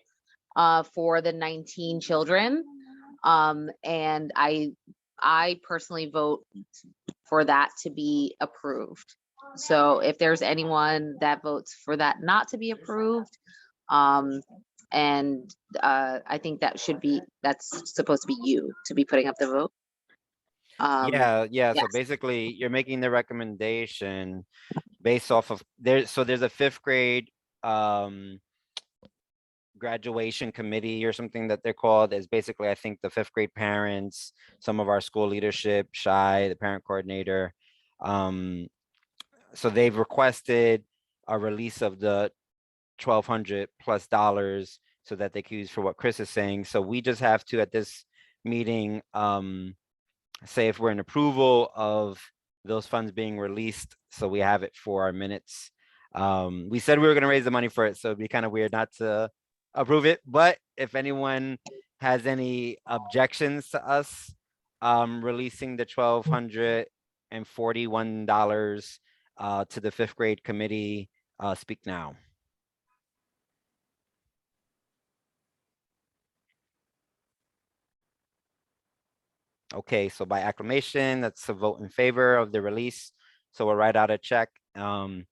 for the 19 children. And I personally vote for that to be approved. So if there's anyone that votes for that not to be approved, and I think that's supposed to be you to be putting up the vote. Yeah. So yes. basically, you're making the recommendation based off of so there's a fifth grade graduation committee or something that they're called. Is basically, I think, the fifth grade parents, some of our school leadership, Shy, the parent coordinator. So they've requested a release of the $1,200+ so that they can use for what Chris is saying. So we just have to, at this meeting, say if we're in approval of those funds being released, so we have it for our minutes. We said we were going to raise the money for it, so it'd be kind of weird not to approve it. But if anyone has any objections to us releasing the $1,241 to the fifth grade committee, speak now. Okay, so by acclamation, that's a vote in favor of the release. So we'll write out a check. And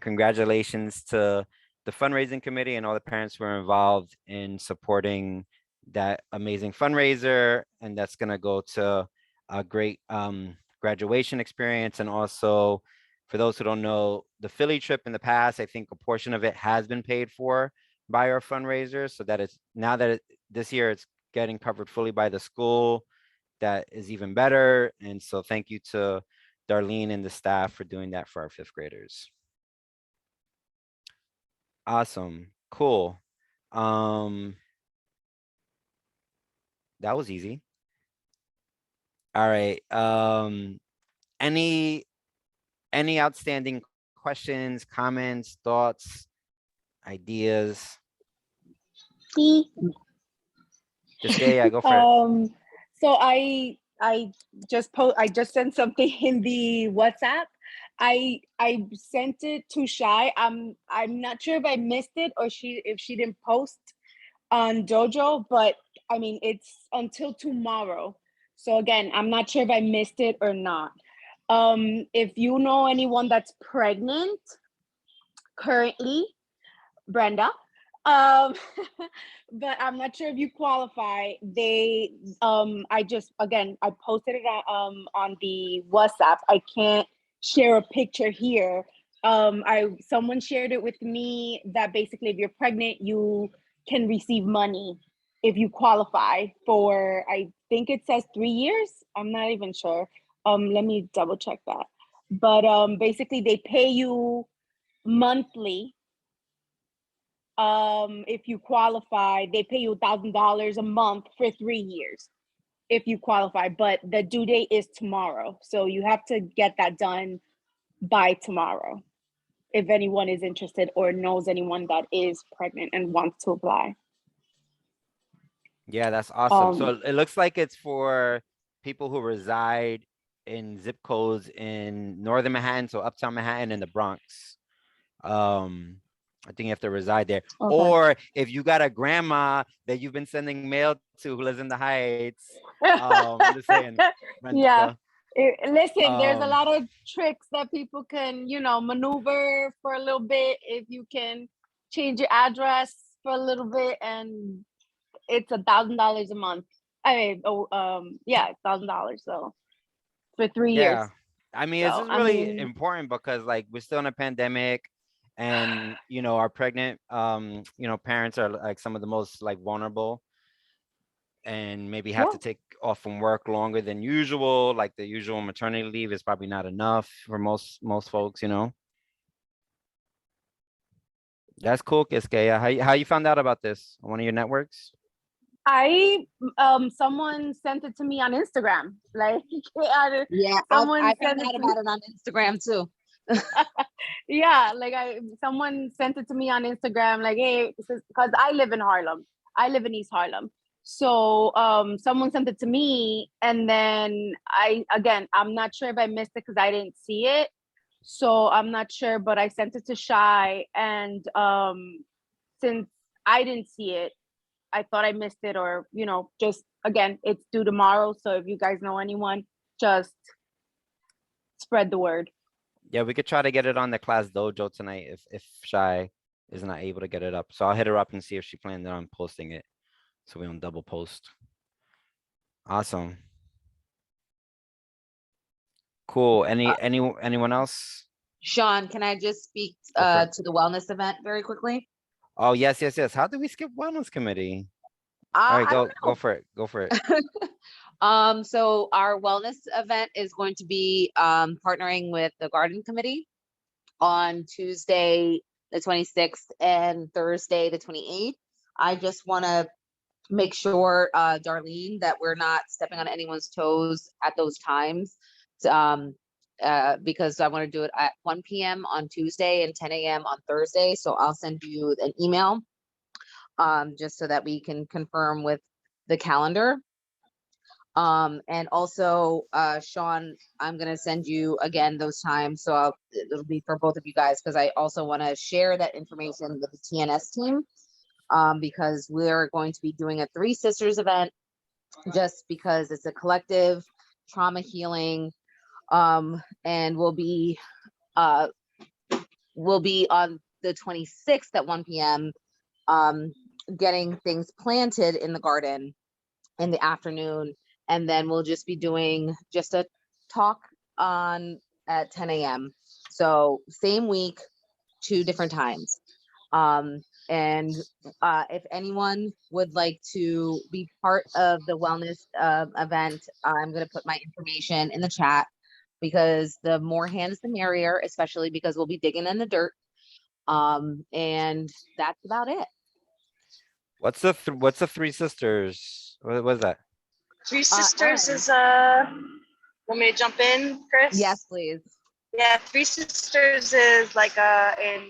congratulations to the fundraising committee and all the parents who were involved in supporting that amazing fundraiser. And that's gonna go to a great graduation experience. And also, for those who don't know, the Philly trip in the past, I think a portion of it has been paid for by our fundraisers. So that it's now that this year it's getting covered fully by the school. That is even better. And so thank you to Darlene and the staff for doing that for our fifth graders. Awesome. Cool. That was easy. All right. Any outstanding questions, comments, thoughts, ideas? Just yeah, go for it. So I just sent something in the WhatsApp. I sent it to Shy. I'm not sure if I missed it or if she didn't post on Dojo, but I mean it's until tomorrow. So again, I'm not sure if I missed it or not. If you know anyone that's pregnant currently, Brenda, but I'm not sure if you qualify. They I posted it on the WhatsApp. I can't share a picture here. Someone shared it with me that basically if you're pregnant, you can receive money if you qualify for, I think it says 3 years. I'm not even sure. Let me double check that. But basically they pay you monthly. If you qualify, they pay you $1,000 a month for 3 years if you qualify, but the due date is tomorrow. So you have to get that done by tomorrow if anyone is interested or knows anyone that is pregnant and wants to apply. Yeah, that's awesome. So it looks like it's for people who reside in zip codes in Northern Manhattan, so Uptown Manhattan and the Bronx. I think you have to reside there. Okay. Or if you got a grandma that you've been sending mail to who lives in the Heights, I'm just saying. Yeah. Listen, there's a Um, lot of tricks that people can, maneuver for a little bit. If you can change your address for a little bit, and it's $1,000 a month. I mean, yeah, $1,000. So for 3 years. Yeah. I mean, this So is I really mean, important because like we're still in a pandemic and our pregnant parents are like some of the most like vulnerable and maybe have yeah, to take off from work longer than usual. Like the usual maternity leave is probably not enough for most folks. That's cool, Kiskaya. How you found out about this on one of your networks? I someone sent it to me on Instagram. Like Yeah, someone I sent found it out to me. about it on Instagram too. Yeah, like someone sent it to me on Instagram, like, hey, because I live in Harlem. I live in East Harlem. So someone sent it to me, and then I'm not sure if I missed it because I didn't see it. So I'm not sure, but I sent it to Shy, and since I didn't see it, I thought I missed it, or just again, it's due tomorrow. So if you guys know anyone, just spread the word. Yeah, we could try to get it on the class dojo tonight if Shy is not able to get it up. So I'll hit her up and see if she planned on posting it. So we don't double post. Awesome. Cool. Anyone else? Sean, can I just speak Go for it. to the wellness event very quickly? Oh, yes. How did we skip wellness committee? All right, I don't go for it. Go for it. So our wellness event is going to be partnering with the garden committee on Tuesday, the 26th and Thursday, the 28th. I just want to make sure, Darlene, that we're not stepping on anyone's toes at those times. Because I want to do it at 1 p.m. on Tuesday and 10 a.m. on Thursday. So I'll send you an email just so that we can confirm with the calendar. And also, Sean, I'm gonna send you again those times, so it'll be for both of you guys, because I also want to share that information with the TNS team, because we're going to be doing a Three Sisters event, just because it's a collective trauma healing, and we'll be on the 26th at 1 p.m. Getting things planted in the garden in the afternoon, and then we'll just be doing just a talk on at 10 a.m. So same week, 2 different times. And if anyone would like to be part of the wellness event, I'm going to put my information in the chat, because the more hands the merrier, especially because we'll be digging in the dirt. And that's about it. What's the Three Sisters? What was that? Three Sisters Erin. is want me to jump in, Chris? Yes, please. Yeah, Three Sisters is like in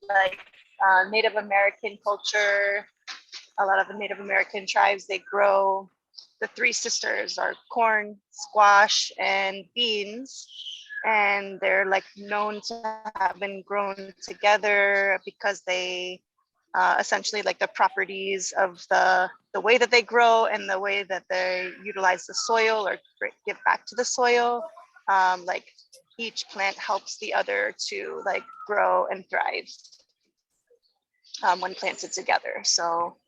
like Native American culture. A lot of the Native American tribes, they grow the Three Sisters are corn, squash, and beans. And they're like known to have been grown together because they essentially like the properties of the way that they grow and the way that they utilize the soil or give back to the soil. Like each plant helps the other to like grow and thrive when planted together. So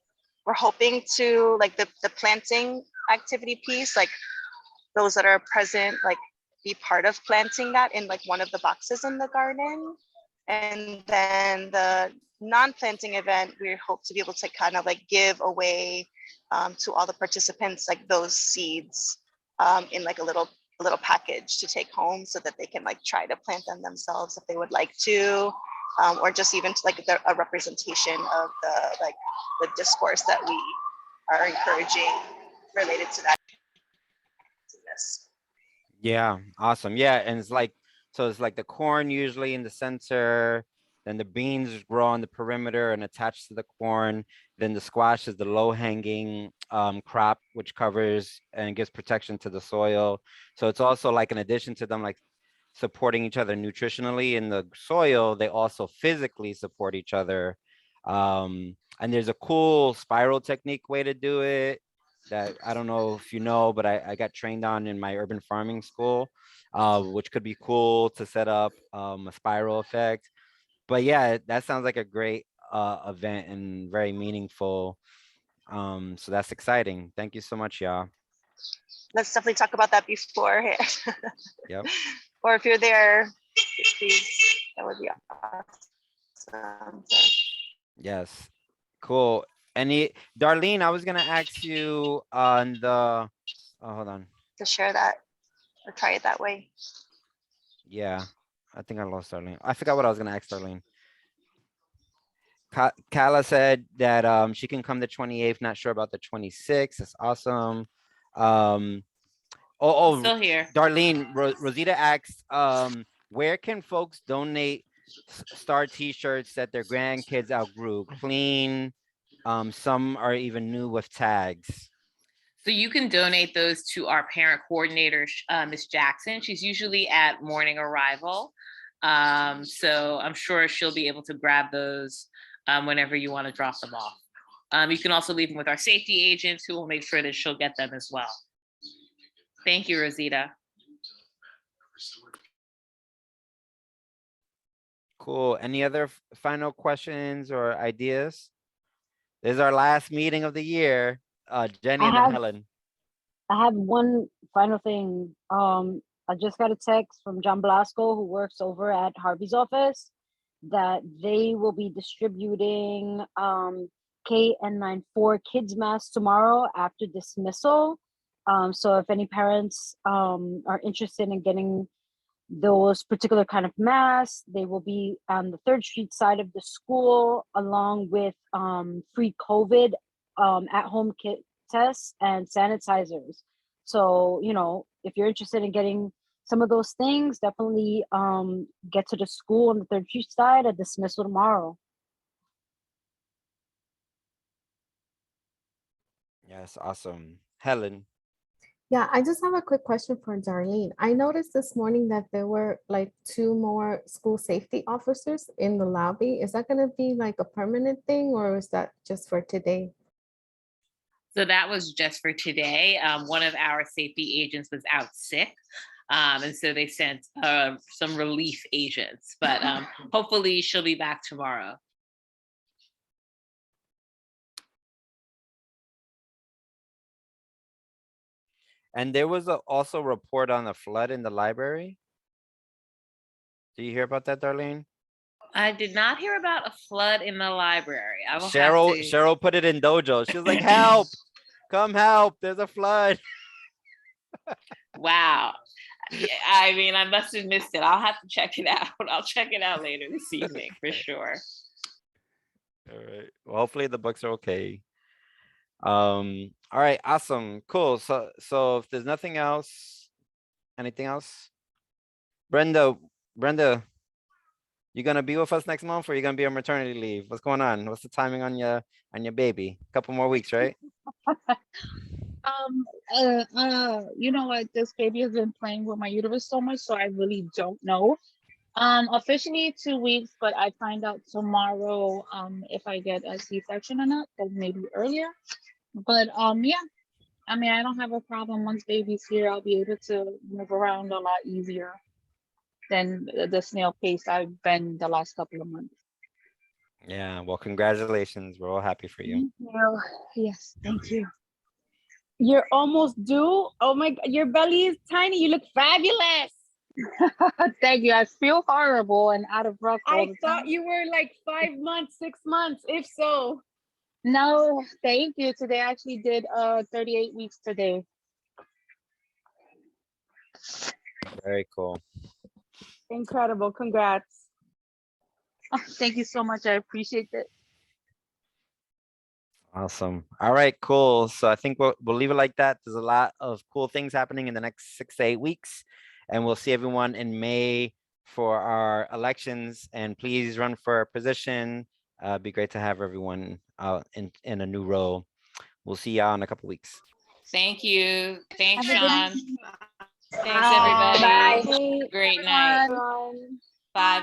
we're hoping to like the planting activity piece, like those that are present, like be part of planting that in like one of the boxes in the garden. And then the non-planting event, we hope to be able to kind of like give away to all the participants like those seeds in like a little package to take home, so that they can like try to plant them themselves if they would like to, or just even to like a representation of the discourse that we are encouraging related to that. To this. Yeah, awesome. Yeah, and it's like the corn usually in the center, then the beans grow on the perimeter and attached to the corn. Then the squash is the low hanging crop, which covers and gives protection to the soil. So it's also like in addition to them like supporting each other nutritionally in the soil, they also physically support each other. And there's a cool spiral technique way to do it that I don't know if you know, but I got trained on in my urban farming school, which could be cool to set up a spiral effect. But yeah, that sounds like a great event and very meaningful. So that's exciting. Thank you so much, y'all. Let's definitely talk about that beforehand. Yep. Or if you're there, please, that would be awesome. Yes. Cool. Darlene, I was gonna ask you on the, hold on. To share that or try it that way. Yeah, I think I lost Darlene. I forgot what I was gonna ask Darlene. Kala said that she can come the 28th, not sure about the 26th. That's awesome. Still here. Darlene, Rosita asked, where can folks donate star t-shirts that their grandkids outgrew? Clean, some are even new with tags. So you can donate those to our parent coordinator, Miss Jackson. She's usually at morning arrival. So I'm sure she'll be able to grab those whenever you want to drop them off. You can also leave them with our safety agents who will make sure that she'll get them as well. Thank you, Rosita. Cool. Any other final questions or ideas? This is our last meeting of the year. Jenny and then Helen. I have one final thing. I just got a text from John Blasco, who works over at Harvey's office, that they will be distributing KN94 kids masks tomorrow after dismissal. So if any parents are interested in getting those particular kind of masks, they will be on the 3rd Street side of the school, along with free COVID at-home kit tests and sanitizers. So, you know, if you're interested in getting some of those things, definitely get to the school on the 3rd Street side at dismissal tomorrow. Yes, awesome. Helen. Yeah, I just have a quick question for Darlene. I noticed this morning that there were like 2 more school safety officers in the lobby. Is that going to be like a permanent thing, or is that just for today? So that was just for today. One of our safety agents was out sick. And so they sent some relief agents, but hopefully she'll be back tomorrow. And there was also a report on a flood in the library. Do you hear about that, Darlene? I did not hear about a flood in the library. I will Cheryl put it in Dojo. She was like, help, come help, there's a flood. Wow. I mean, I must have missed it. I'll have to check it out. I'll check it out later this evening for sure. All right. Well, hopefully the books are okay. All right, awesome, cool. So if there's nothing else, anything else? Brenda, you gonna be with us next month, or you gonna be on maternity leave? What's going on? What's the timing on your baby? A couple more weeks, right? You know what? This baby has been playing with my uterus so much, so I really don't know. Officially 2 weeks, but I find out tomorrow if I get a C-section or not, or maybe earlier. But yeah, I mean, I don't have a problem. Once baby's here, I'll be able to move around a lot easier than the snail pace I've been the last couple of months. Yeah, well, congratulations. We're all happy for you. Thank you. Yes, thank you. You're almost due. Oh my God, your belly is tiny. You look fabulous. Thank you. I feel horrible and out of breath. I thought you were like 5 months, 6 months, if so. No, thank you. Today I actually did 38 weeks today. Very cool. Incredible. Congrats. Oh, thank you so much. I appreciate it. Awesome. All right, cool. So I think we'll leave it like that. There's a lot of cool things happening in the next 6 to 8 weeks, and we'll see everyone in May for our elections. And please run for a position. Be great to have everyone out in a new role. We'll see y'all in a couple weeks. Thank you. Thanks, Have a good Sean. evening. Thanks, everybody. Bye. Great night. Bye. Bye.